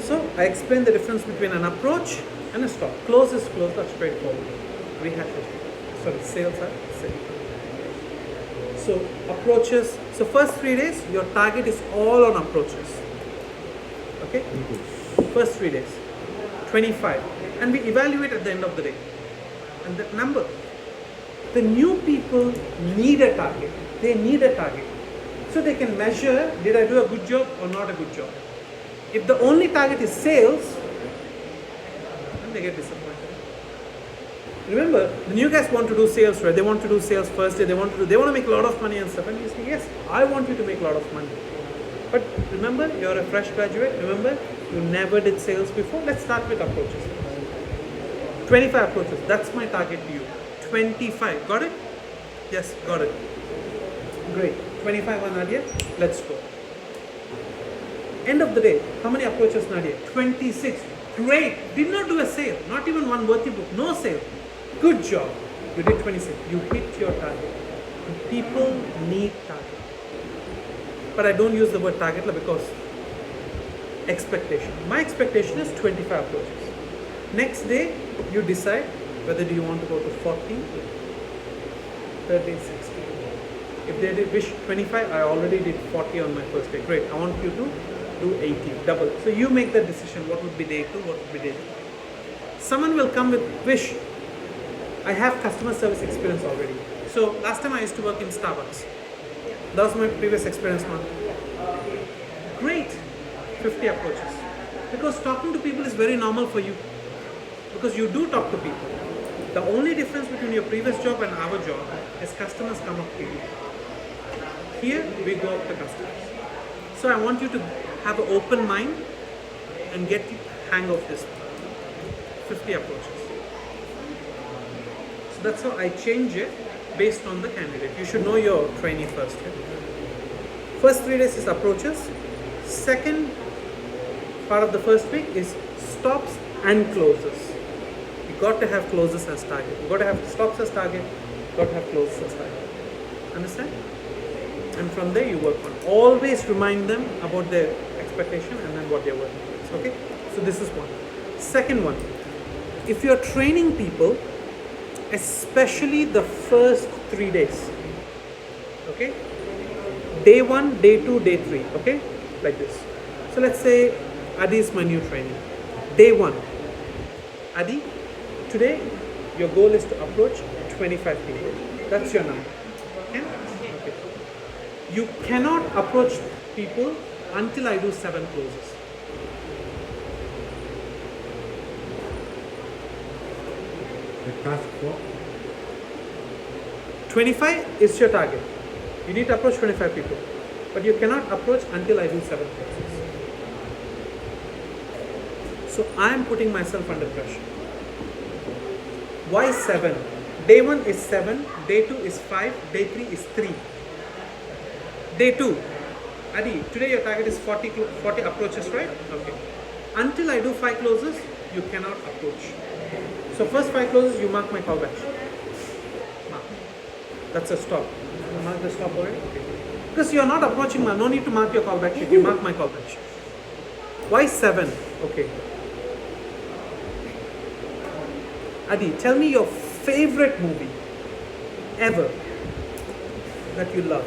So I explained the difference between an approach and a stop. Close is close, that's straightforward. Rehash it. Sorry, sales are sales. So approaches. So first 3 days, your target is all on approaches. Okay? First 3 days. 25. And we evaluate at the end of the day. And that number. The new people need a target. They need a target. So they can measure, did I do a good job or not a good job? If the only target is sales, then they get disappointed. Remember, the new guys want to do sales, right? They want to do sales first day. They want to make a lot of money and stuff. And you say, yes, I want you to make a lot of money. But remember, you're a fresh graduate. Remember, you never did sales before. Let's start with approaches. 25 approaches. That's my target to you. 25. Got it? Yes, got it. Great. 25 on Nadia. Let's go. End of the day, how many approaches, Nadia? 26. Great. Did not do a sale. Not even one worthy book. No sale. Good job. You did 26. You hit your target. And people need target. But I don't use the word target because expectation. My expectation is 25 approaches. Next day, you decide whether do you want to go to 40, 30, 60. If they did wish 25, I already did 40 on my first day. Great. I want you to do 80, double. So you make the decision. What would be day 2? What would be day 3? Someone will come with wish. I have customer service experience already. So last time I used to work in Starbucks. That was my previous experience, man. Great. 50 approaches. Because talking to people is very normal for you. Because you do talk to people. The only difference between your previous job and our job is customers come up to you. Here we go up to customers. So I want you to have an open mind and get the hang of this 50 approaches. So that's how I change it based on the candidate. You should know your trainee first. Right? First 3 days is approaches. Second part of the first week is stops and closes. You got to have closes as target. You got to have stops as target. You got to have closes as target. Understand? And from there you work on. Always remind them about their expectation and then what they're working with. Okay, so this is one. Second one, if you're training people, especially the first 3 days, okay, day 1, day 2, day 3, okay, like this. So let's say Adi is my new trainee. Day 1, Adi, today your goal is to approach 25 people. That's your number. Okay? Okay. You cannot approach people until I do 7 closes. The task for 25 is your target. You need to approach 25 people. But you cannot approach until I do 7 closes. So I am putting myself under pressure. Why 7? Day 1 is 7, day 2 is 5, day 3 is 3. Day 2, Adi, today your target is 40 approaches, right? Okay. Until I do 5 closes, you cannot approach. So first 5 closes, you mark my callback. Mark. That's a stop. You mark the stop already? Okay. Because you are not approaching, no need to mark your callback sheet. You mark my callback sheet. Why 7? Okay. Adi, tell me your favorite movie ever that you love.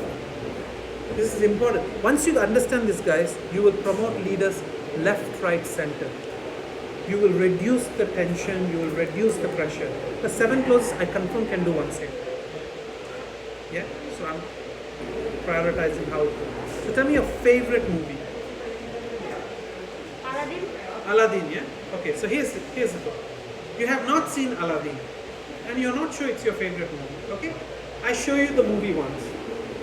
This is important. Once you understand this, guys, you will promote leaders left, right, center. You will reduce the tension, you will reduce the pressure. The 7 closes, I confirm, can do one set. Yeah? So I'm prioritizing how it goes. So tell me your favorite movie. Aladdin. Aladdin, yeah? Okay, so here's the goal. You have not seen Aladdin and you're not sure it's your favorite movie, okay? I show you the movie once.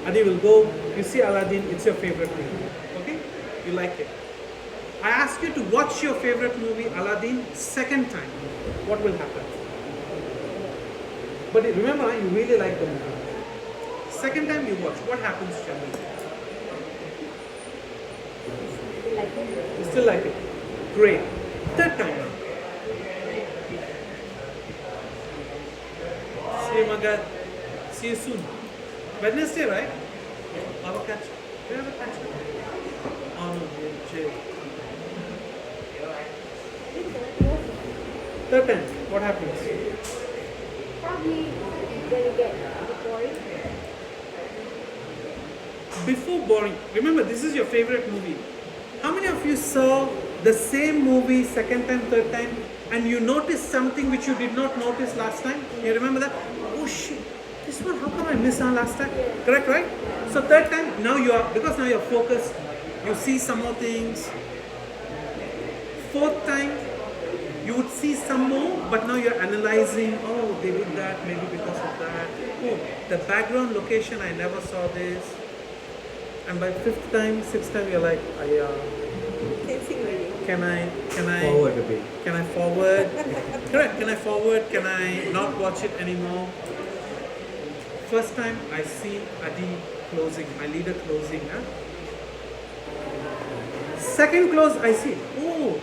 Adi will go, you see Aladdin, it's your favorite movie, okay? You like it. I ask you to watch your favorite movie, Aladdin, second time. What will happen? But remember, you really like the movie. Second time you watch, what happens generally? You still like it? Great. Third time now. See you, Magad. See you soon. Wednesday, right? Have a catch. Do you have a catch? Oh no, Jay. Third time, what happens? Probably gonna get boring. Before boring, remember this is your favorite movie. How many of you saw the same movie second time, third time, and you noticed something which you did not notice last time? You remember that? Oh shit, this one, how come I missed out last time? Correct, right? So third time, now you are, because now you're focused, you see some more things. Fourth time, you would see some more, but now you're analyzing, oh, they did that, maybe because of that. Oh, the background location, I never saw this. And by fifth time, sixth time, you're like, can I forward a bit. can I forward? Correct. Can I forward? Can I not watch it anymore? First time I see Adi closing, my leader closing. Huh? Second close I see. Oh,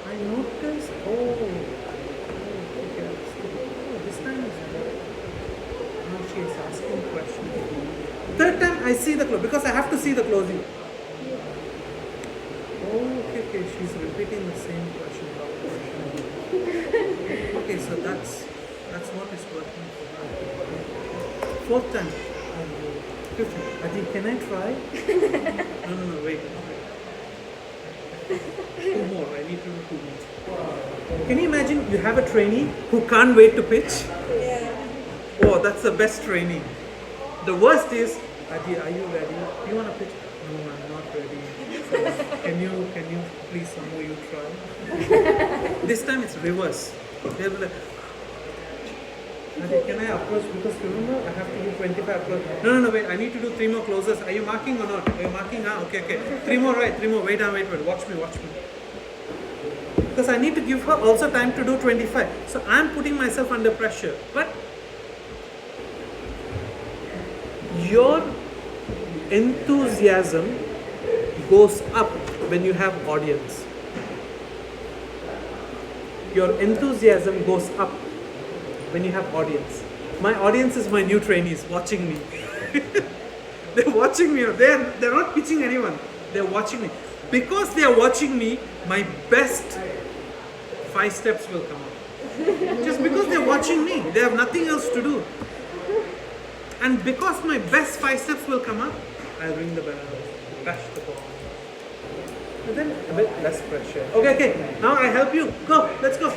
I noticed. Oh, okay. Oh, this time is better. Now she is asking questions. Third time I see the close because I have to see the closing. Oh, okay, she's repeating the same question. Okay, so that's what is working for her. Fourth time, fifth time. Adi, can I try? No, wait. 2 more. I need to do 2 more. Can you imagine you have a trainee who can't wait to pitch? Yeah. Oh, that's the best trainee. The worst is, Adi, are you ready? Do you want to pitch? No, I'm not ready. So, can you please somehow you try? This time it's reverse. They'll be like, Adi, can I approach? Because remember, I have to do 25 approach. No, wait, I need to do 3 more closes. Are you marking or not? Are you marking? Okay. 3 more, right? 3 more. Wait. Watch me. Because I need to give her also time to do 25. So I'm putting myself under pressure. But your enthusiasm goes up when you have audience. Your enthusiasm goes up when you have audience. My audience is my new trainees watching me. They're watching me. They're not pitching anyone. They're watching me. because they are watching me, my best 5 steps will come out. Just because they're watching me, they have nothing else to do. And because my best 5 steps will come up, I'll ring the bell, bash the ball. And then a bit less pressure. Okay, now I help you. Go, let's go.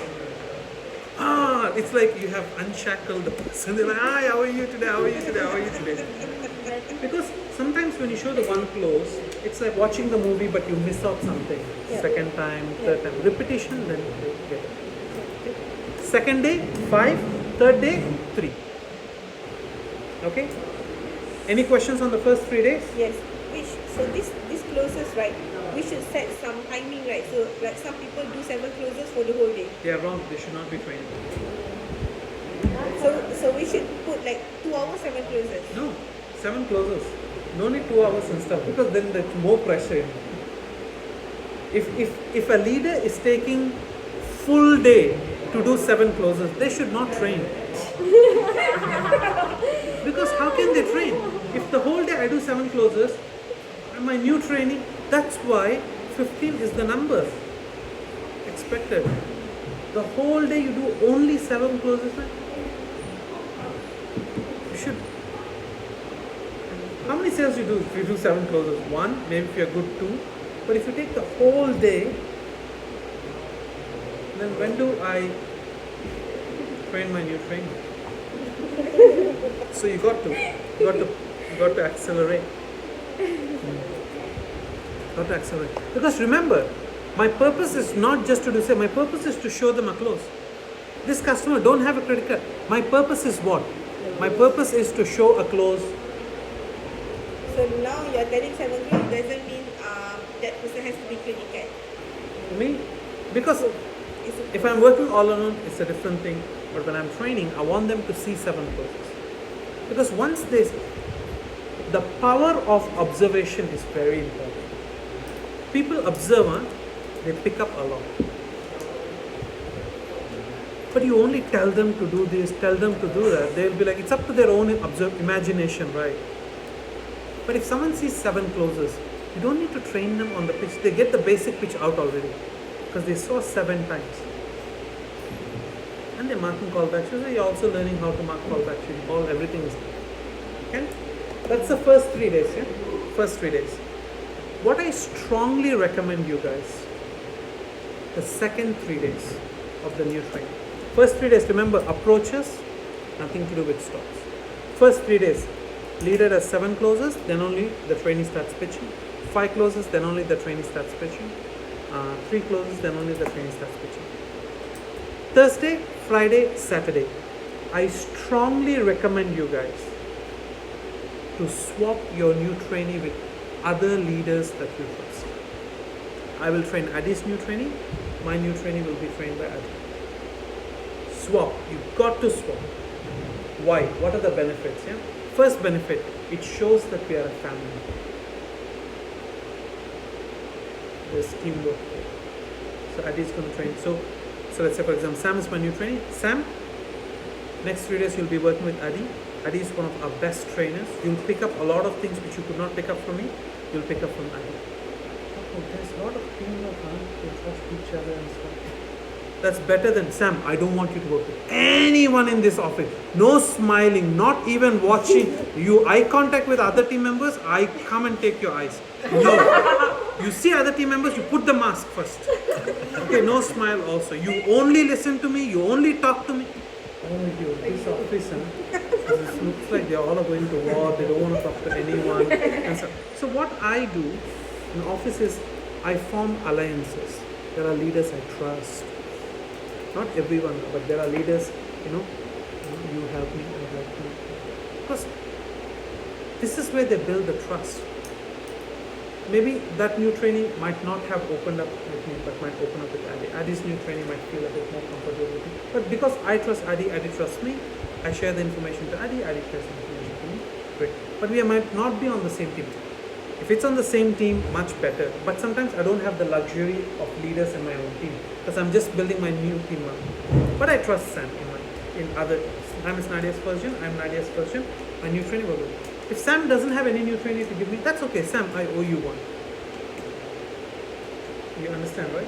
It's like you have unshackled the person. They're like, hi, how are you today? How are you today? How are you today? Because sometimes when you show the one close, it's like watching the movie but you miss out something. Second time, third time. Repetition, then you get it. Okay. Second day, 5. Third day, 3. Okay? Any questions on the first 3 days? Yes. So this closes, right? We should set some timing, right? So like some people do 7 closes for the whole day. They are wrong. They should not be trained. So we should put like 2 hours, 7 closes. No, 7 closes. No need 2 hours and stuff because then there's more pressure. If a leader is taking full day to do 7 closes, they should not train. Because how can they train? If the whole day I do 7 closes, and my new training, that's why 15 is the number expected. The whole day you do only 7 closes. You should. How many sales you do if you do 7 closes? 1, maybe if you're good 2. But if you take the whole day, then when do I train my new trainer? So you got to accelerate. Got to accelerate. Because remember, my purpose is not just to do say, my purpose is to show them a close. This customer don't have a credit card. My purpose is what? My purpose is to show a close. So now you're telling 7 close doesn't mean that person has to be credit card. Me? Because if I'm working all alone, it's a different thing. But when I'm training, I want them to see 7 closes. Because once the power of observation is very important. People observe, they pick up a lot. But you only tell them to do this, tell them to do that. They'll be like, it's up to their own imagination, right? But if someone sees 7 closes, you don't need to train them on the pitch. They get the basic pitch out already because they saw 7 times. And they're marking callbacks. So you're also learning how to mark callbacks. Everything is there. Okay? That's the first 3 days. Yeah? First 3 days. What I strongly recommend you guys, the second 3 days of the new training. First 3 days, remember, approaches, nothing to do with stops. First 3 days, leader does 7 closes, then only the trainee starts pitching. 5 closes, then only the trainee starts pitching. 3 closes, then only the trainee starts pitching. Thursday, Friday, Saturday, I strongly recommend you guys to swap your new trainee with other leaders that you trust. I will train Adi's new trainee, my new trainee will be trained by Adi. Swap, you've got to swap. Why? What are the benefits? Yeah? First benefit, it shows that we are a family. There's teamwork. So Adi is going to train. So let's say for example, Sam is my new trainee. Sam, next 3 days you'll be working with Adi. Adi is one of our best trainers. You'll pick up a lot of things which you could not pick up from me. You'll pick up from Adi. Oh, there's a lot of teamwork, they trust each other and stuff. That's better than Sam. I don't want you to work with anyone in this office. No smiling, not even watching you. Eye contact with other team members. I come and take your eyes. No. You see other team members, you put the mask first. Okay, no smile also. You only listen to me. You only talk to me. Oh, you, this office, it looks like they all are going to war. They don't want to talk to anyone. And so what I do in office is I form alliances. There are leaders I trust. Not everyone, but there are leaders, you help me, I help you. Because this is where they build the trust. Maybe that new trainee might not have opened up with me, but might open up with Adi. Adi's new trainee might feel a bit more comfortable with me. But because I trust Adi, Adi trusts me, I share the information to Adi, Adi shares the information to me. Great. But we might not be on the same team. If it's on the same team, much better. But sometimes I don't have the luxury of leaders in my own team because I'm just building my new team up. But I trust Sam in other. Sam is Nadia's version. I'm Nadia's version. My new trainee will do. If Sam doesn't have any new trainee to give me, that's okay. Sam, I owe you one. You understand, right?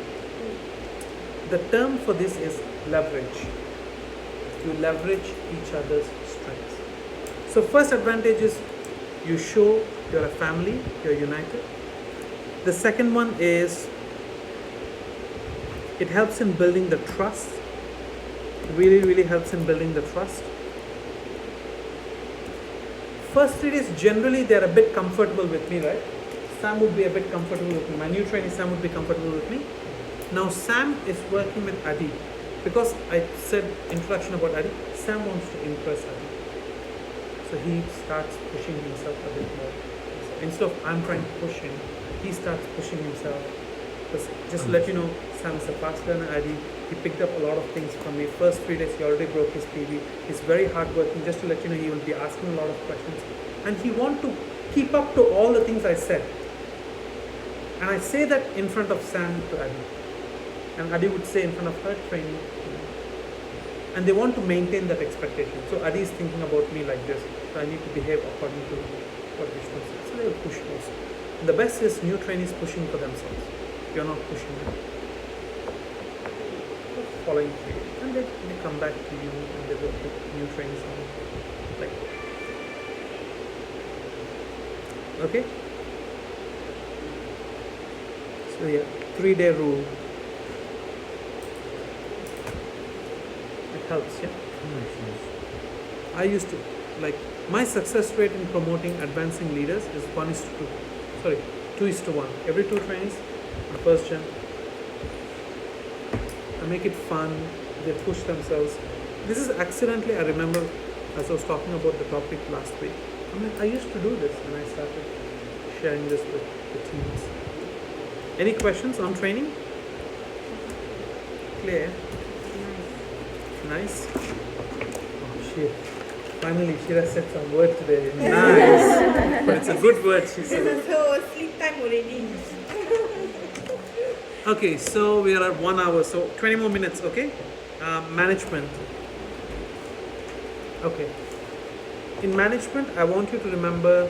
The term for this is leverage. You leverage each other's strengths. So first advantage is you show you're a family, you're united. The second one is it helps in building the trust. Really, really helps in building the trust. First 3 days, generally they're a bit comfortable with me, right? Sam would be a bit comfortable with me. My new trainee Sam would be comfortable with me. Now Sam is working with Adi. Because I said introduction about Adi, Sam wants to impress Adi. So he starts pushing himself a bit more. Instead of I'm trying to push him, he starts pushing himself. Because just to let you know, Sam is a fast learner, Adi. He picked up a lot of things from me. First 3 days he already broke his PB. He's very hardworking. Just to let you know, he will be asking a lot of questions. And he wants to keep up to all the things I said. And I say that in front of Sam to Adi. And Adi would say in front of her trainee. And they want to maintain that expectation. So Adi is thinking about me like this. So I need to behave according to what Vishnu says. So they will push also. And the best is new trainees pushing for themselves. You're not pushing them. Following through. And they come back to you and they will put new trainees on. Like, okay? So yeah, 3-day rule. It helps, yeah? I used to, like, my success rate in promoting advancing leaders is 1:2. Sorry, 2:1. Every 2 trainings, the first gen. I make it fun, they push themselves. This is accidentally, I remember, as I was talking about the topic last week. I mean, I used to do this when I started sharing this with the teams. Any questions on training? Clear? Nice. Oh shit. Finally, Shira said some word today. Nice. But it's a good word, she said. So sleep time already. Okay, so we are at 1 hour, so 20 more minutes, okay? Management. Okay. In management, I want you to remember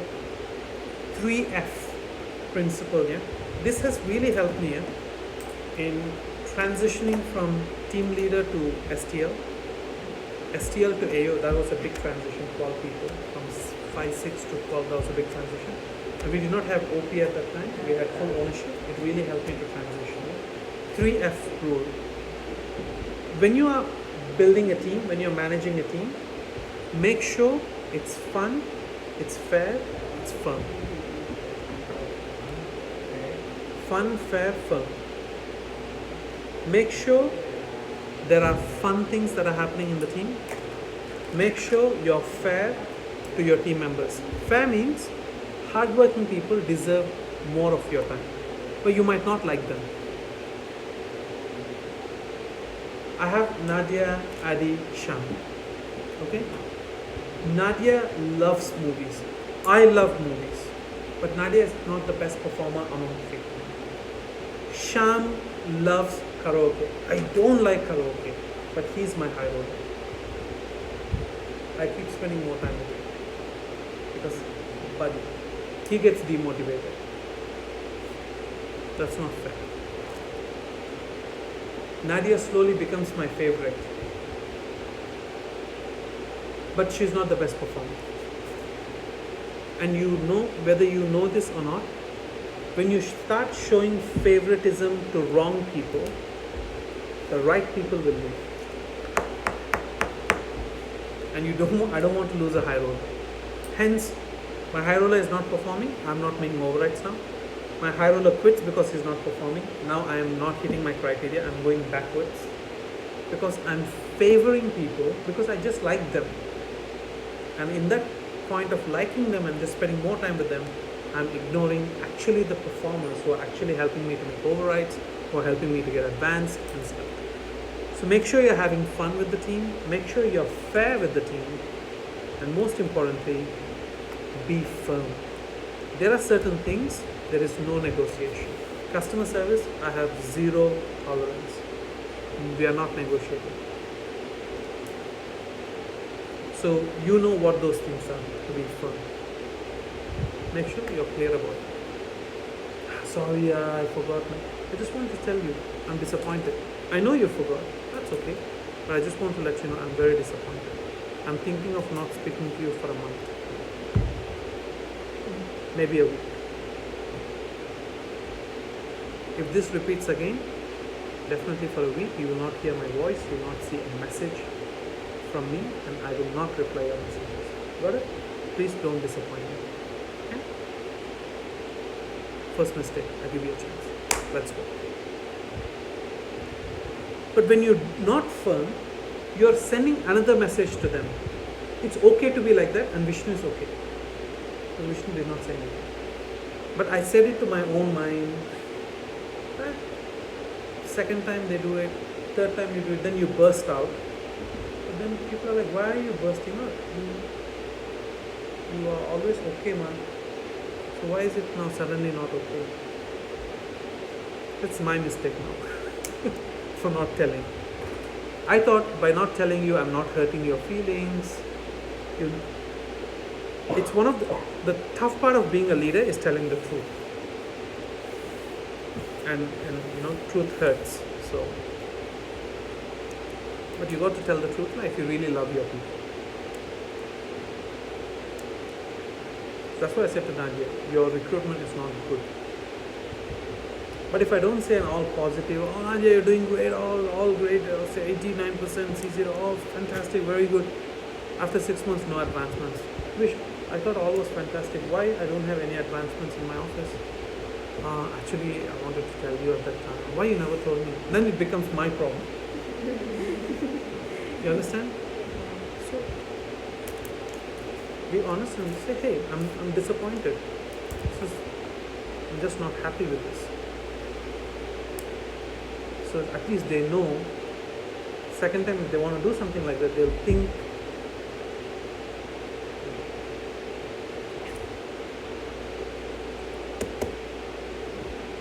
3F principle, yeah? This has really helped me in transitioning from team leader to STL. STL to AO, that was a big transition, 12 people. From 5, 6 to 12, that was a big transition. And we did not have OP at that time. We had full ownership. It really helped me to transition. 3F rule. When you are building a team, when you're managing a team, make sure it's fun, it's fair, it's firm. Fun, fair, firm. Make sure there are fun things that are happening in the team. Make sure you're fair to your team members. Fair means hardworking people deserve more of your time, but you might not like them. I have Nadia, Adi, Sham. Okay? Nadia loves movies. I love movies. But Nadia is not the best performer among people. Sham loves karaoke. I don't like karaoke, but he's my high roller. I keep spending more time with him because, buddy, he gets demotivated. That's not fair. Nadia slowly becomes my favorite, but she's not the best performer. And you know, whether you know this or not, when you start showing favoritism to wrong people, the right people will leave. And I don't want to lose a high roller. Hence, my high roller is not performing. I'm not making overrides now. My high roller quits because he's not performing. Now I am not hitting my criteria. I'm going backwards because I'm favoring people because I just like them. And in that point of liking them and just spending more time with them, I'm ignoring actually the performers who are actually helping me to make overrides, who are helping me to get advanced and stuff. So make sure you're having fun with the team, make sure you're fair with the team, and most importantly, be firm. There are certain things, there is no negotiation. Customer service, I have zero tolerance. We are not negotiating. So you know what those things are to be firm. Make sure you're clear about it. Sorry, I forgot. I just want to tell you, I'm disappointed. I know you forgot. That's okay. But I just want to let you know I'm very disappointed. I'm thinking of not speaking to you for a month. Maybe a week. If this repeats again, definitely for a week, you will not hear my voice, you will not see a message from me, and I will not reply your messages. Got it? Please don't disappoint me. Okay? First mistake, I give you a chance. Let's go. But when you're not firm, you're sending another message to them. It's okay to be like that, and Vishnu is okay. So Vishnu did not say anything. But I said it to my own mind. Right? Second time they do it, third time you do it, then you burst out. But then people are like, why are you bursting out? You are always okay, man. So why is it now suddenly not okay? That's my mistake now for not telling. I thought by not telling you, I'm not hurting your feelings. It's one of the tough part of being a leader is telling the truth. And truth hurts. So, but you got to tell the truth if you really love your people. That's why I said to Nadia, your recruitment is not good. But if I don't say an all positive, oh Nadia, you're doing great, all great, I'll say 89% C0, all fantastic, very good. After 6 months, no advancements. I thought all was fantastic. Why I don't have any advancements in my office? Actually, I wanted to tell you at that time. Why you never told me? Then it becomes my problem. You understand? So, be honest and say, hey, I'm disappointed. I'm just not happy with this. So at least they know. Second time, if they want to do something like that, they'll think.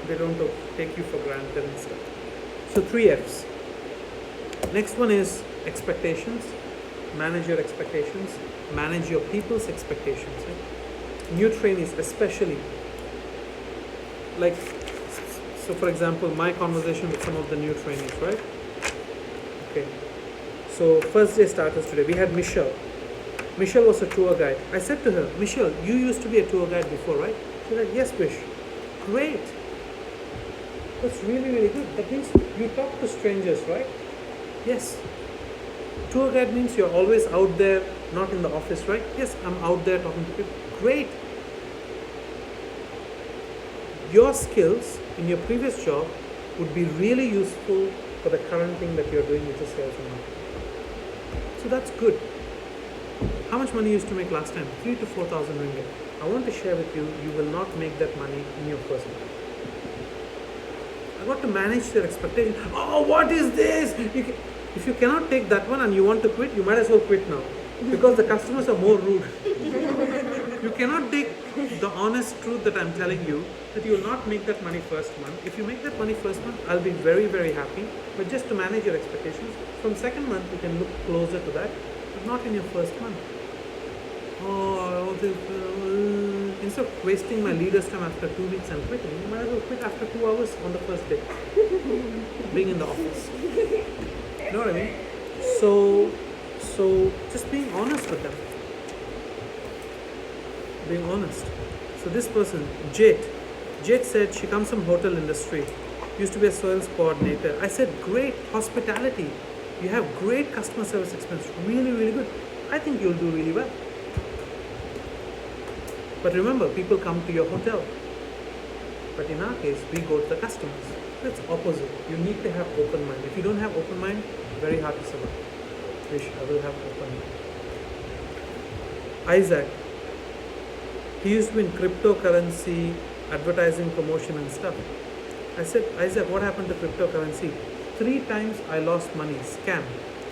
They don't take you for granted and stuff. So 3 F's. Next one is expectations. Manage your expectations. Manage your people's expectations. Right? New trainees especially. Like, so for example, my conversation with some of the new trainees, right? Okay. So first day starters today, we had Michelle. Michelle was a tour guide. I said to her, Michelle, you used to be a tour guide before, right? She's like, yes, Bish. Great. That's really, really good. That means you talk to strangers, right? Yes. Tour guide means you're always out there, not in the office, right? Yes, I'm out there talking to people. Great. Your skills in your previous job would be really useful for the current thing that you're doing, which is sales and marketing. So that's good. How much money you used to make last time? 3,000 to 4,000 ringgit. I want to share with you, you will not make that money in your first month. I got to manage their expectation. Oh, what is this? If you cannot take that one and you want to quit, you might as well quit now. Because the customers are more rude. You cannot take the honest truth that I'm telling you, that you will not make that money first month. If you make that money first month, I'll be very, very happy. But just to manage your expectations, from second month you can look closer to that, but not in your first month. Instead of wasting my leader's time after 2 weeks and quitting, you might as well quit after 2 hours on the first day. Being in the office. You know what I mean? So just being honest with them. Being honest. So this person, Jade said she comes from hotel industry, used to be a sales coordinator. I said, great, hospitality. You have great customer service experience, really, really good. I think you'll do really well. But remember, people come to your hotel. But in our case, we go to the customers. So it's opposite. You need to have open mind. If you don't have open mind, very hard to survive. Wish I will have open mind. Isaac. He used to be in cryptocurrency, advertising, promotion and stuff. I said, Isaac, what happened to cryptocurrency? 3 times I lost money, scam.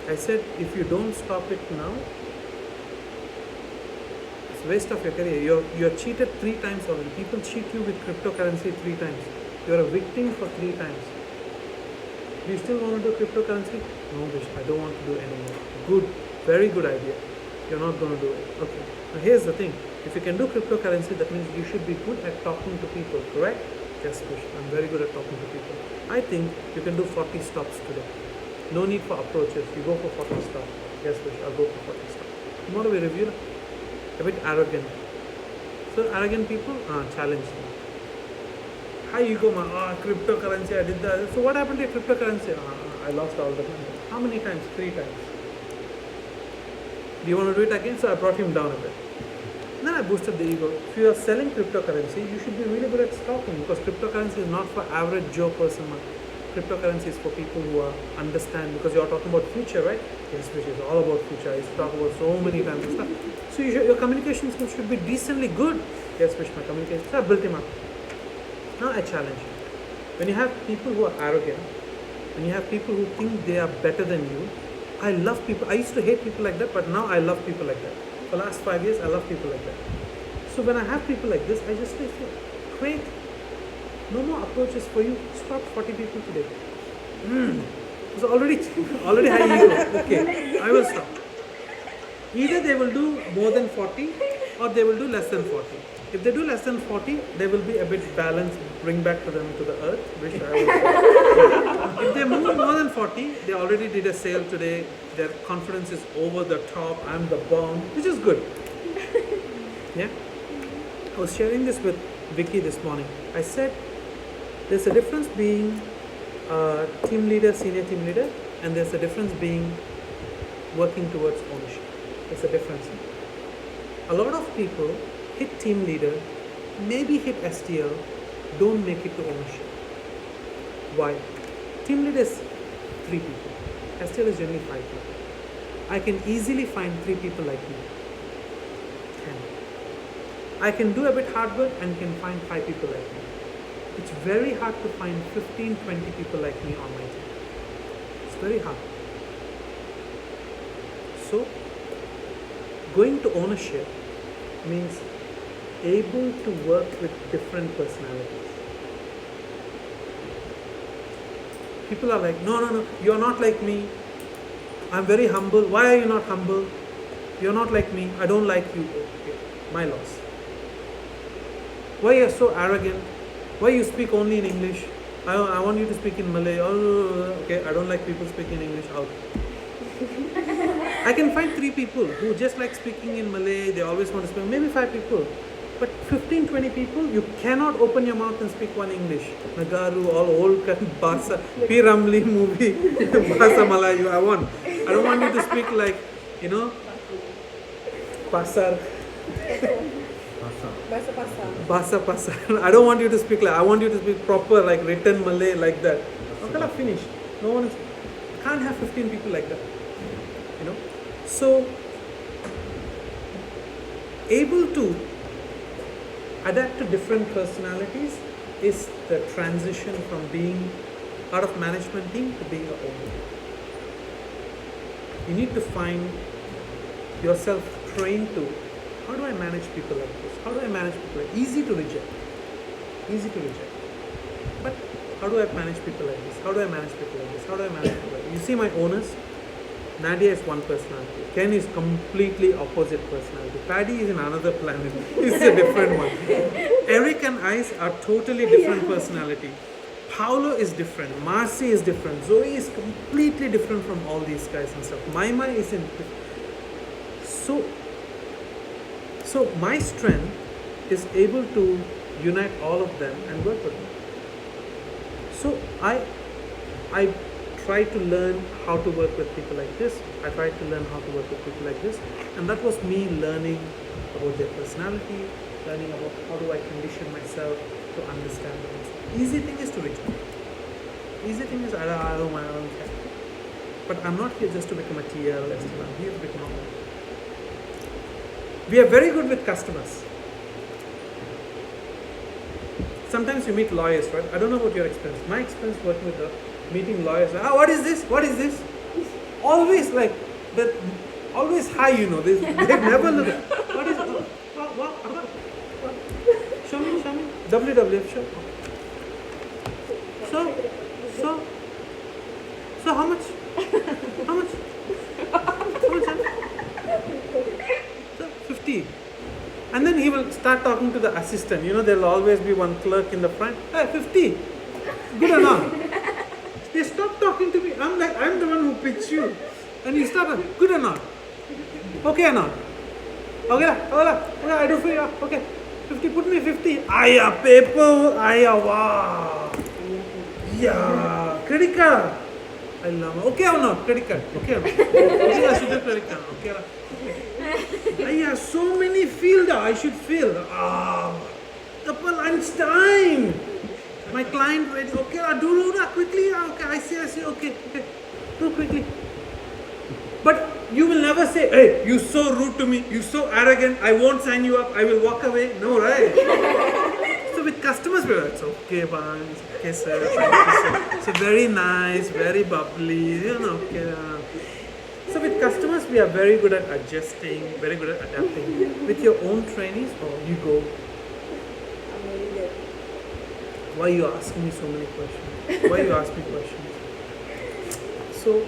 I said, if you don't stop it now, it's waste of your career. You're cheated 3 times already. People cheat you with cryptocurrency 3 times. You're a victim for 3 times. Do you still want to do cryptocurrency? No, Bish, I don't want to do anymore. Good, very good idea. You're not going to do it. Okay. Now here's the thing. If you can do cryptocurrency, that means you should be good at talking to people, correct? Yes, Push. I'm very good at talking to people. I think you can do 40 stops today. No need for approaches. You go for 40 stops. Yes, Push. I'll go for 40 stops. Tomorrow we review. A bit arrogant. So arrogant people, challenge me. High ego, cryptocurrency, I did that. So what happened to your cryptocurrency? I lost all the money. How many times? 3 times. Do you want to do it again? So I brought him down a bit. Then I boosted the ego. If you are selling cryptocurrency, you should be really good at stocking, because cryptocurrency is not for average Joe person. Cryptocurrency is for people who understand, because you are talking about future, right? Yes, which is all about future. I used to talk about so many times and stuff. So your communication skills should be decently good. Yes, which my communication. So I built him up. Now I challenge you. When you have people who are arrogant, when you have people who think they are better than you, I love people. I used to hate people like that, but now I love people like that. For the last 5 years, I love people like that. So when I have people like this, I just say, great, no more approaches for you. Stop 40 people today. So already high ego. Okay, I will stop. Either they will do more than 40 or they will do less than 40. If they do less than 40, they will be a bit balanced, bring back to them to the earth, which I will. If they move more than 40, they already did a sale today, their confidence is over the top, I'm the bomb, which is good. Yeah? I was sharing this with Vicky this morning. I said, there's a difference being a team leader, senior team leader, and there's a difference being working towards ownership. There's a difference. A lot of people hit team leader, maybe hit STL, don't make it to ownership. Why? Team leader is 3 people. STL is generally 5 people. I can easily find 3 people like me. 10. I can do a bit hard work and can find 5 people like me. It's very hard to find 15, 20 people like me on my team. It's very hard. So, going to ownership means able to work with different personalities. People are like, no, you're not like me. I'm very humble. Why are you not humble? You're not like me. I don't like you. Okay, my loss. Why you're so arrogant? Why you speak only in English? I want you to speak in Malay. Oh, okay, I don't like people speaking English. Out. I can find 3 people who just like speaking in Malay. They always want to speak. Maybe 5 people. But 15, 20 people, you cannot open your mouth and speak one English. Nagaru, all old Basa, P. Ramli movie, Basa Malayu. I don't want you to speak like, Pasar. Basa Pasar. I don't want you to speak like, I want you to speak proper, like written Malay, like that. Okay, finish. No one is, can't have 15 people like that. So, able to adapt to different personalities is the transition from being out of management team to being an owner. You need to find yourself trained to, how do I manage people like this? How do I manage people like this? Easy to reject. But how do I manage people like this? How do I manage people like this? How do I manage people like this? You see my owners? Nadia is one personality. Ken is completely opposite personality. Paddy is in another planet. He's a different one. Eric and Ice are totally different personality. Paolo is different. Marcy is different. Zoe is completely different from all these guys and stuff. Maima is in. So my strength is able to unite all of them and work with them. So I try to learn how to work with people like this. I try to learn how to work with people like this. And that was me learning about their personality, learning about how do I condition myself to understand them. Easy thing is to reach out. Easy thing is I don't care. But I'm not here just to become a TL, I'm here to become a owner. We are very good with customers. Sometimes you meet lawyers, right? I don't know about your experience. My experience working with meeting lawyers, what is this? What is this? Always like, always high, they've never looked at, what is it? What? Show me. WWF, show. So how much? So 50. And then he will start talking to the assistant. You know, there'll always be one clerk in the front. Hey, 50. Good or not? They stop talking to me. I'm like, I'm the one who picks you. And you start, good or not? Okay or not? Okay, okay, I do for you. Okay, 50, put me 50. Aya, paper. Aya, wow. Yeah, credit card. I love it. Okay or not? Credit card. Okay or not? Okay, I should do credit card. Okay. Aya, so many field. I should fill. Ah, couple lunchtime. My client ready. Okay, do that quickly. Okay, I see. Okay. Do quickly. But you will never say, hey, you're so rude to me, you're so arrogant, I won't sign you up, I will walk away. No, right? So with customers, we're like, it's okay, bye, it's okay, sir. Thank you, sir. So very nice, very bubbly, you know. Okay. So with customers, we are very good at adjusting, very good at adapting. With your own trainees, you go. I'm very good. Why are you asking me so many questions? Why you ask me questions? So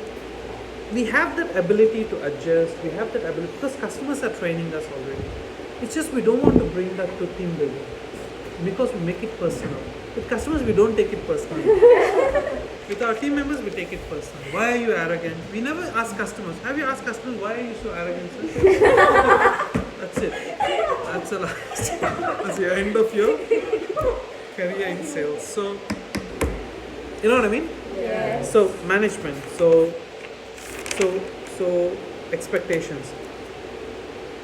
we have that ability to adjust, we have that ability because customers are training us already. It's just we don't want to bring that to team building because we make it personal. With customers, we don't take it personally. With our team members, we take it personal. Why are you arrogant? We never ask customers. Have you asked customers, why are you so arrogant, sir? That's it. That's the last. That's the end of your career in sales. So, you know what I mean? Yes. So, management. So expectations.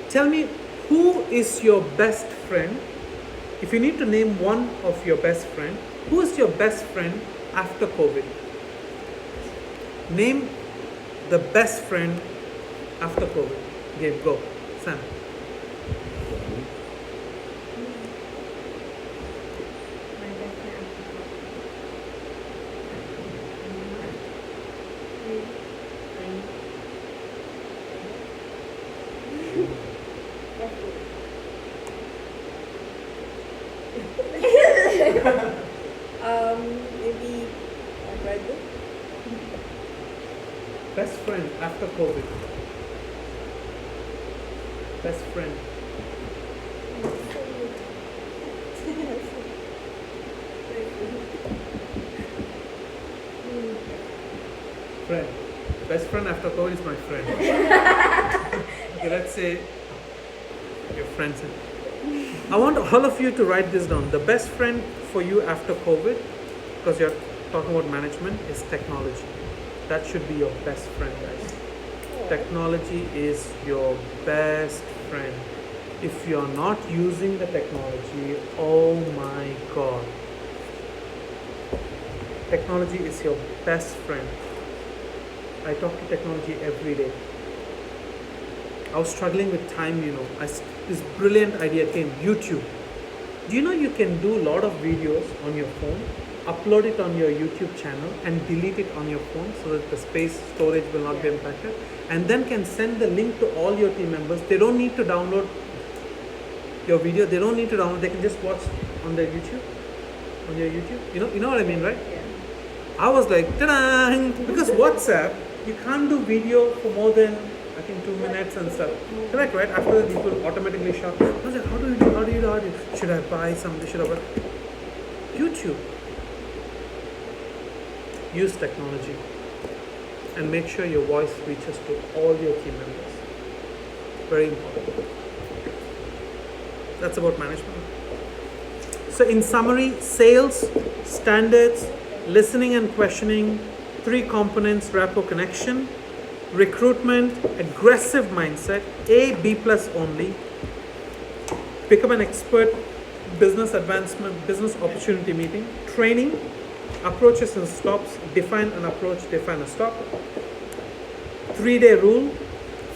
Tell me, who is your best friend? If you need to name one of your best friend, who is your best friend after COVID? Name the best friend after COVID. Game, go. Sam. Maybe my brother. Best friend after COVID. Best friend. Friend. Best friend after COVID is my friend. Okay, let's say your friends. I want all of you to write this down. The best friend for you after COVID, because you're talking about management, is technology. That should be your best friend, guys. Technology is your best friend. If you're not using the technology, oh my God. Technology is your best friend. I talk to technology every day. I was struggling with time, this brilliant idea came, YouTube. Do you know you can do a lot of videos on your phone, upload it on your YouTube channel and delete it on your phone so that the space storage will not be impacted, and then can send the link to all your team members. They don't need to download your video, they don't need to download, they can just watch on their YouTube, on your YouTube. You know what I mean, right? Yeah. I was like, ta-da! Because WhatsApp, you can't do video for more than, I think, 2 minutes and stuff. Correct, right? After that, it will automatically shout. I was like, how do you do? Should I buy something? Should I buy? YouTube. Use technology. And make sure your voice reaches to all your team members. Very important. That's about management. So in summary, sales, standards, listening and questioning, 3 components, rapport connection, recruitment, aggressive mindset, A, B+ only, become an expert, business advancement, business opportunity meeting, training, approaches and stops, define an approach, define a stop, 3-day rule,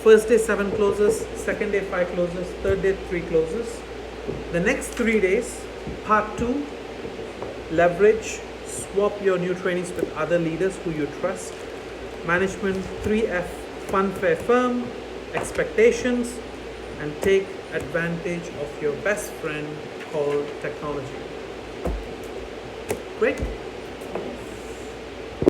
first day 7 closes, second day 5 closes, third day 3 closes. The next 3 days, part 2, leverage, swap your new trainees with other leaders who you trust. Management, 3F, fun, fair, firm, expectations, and take advantage of your best friend called technology. Great.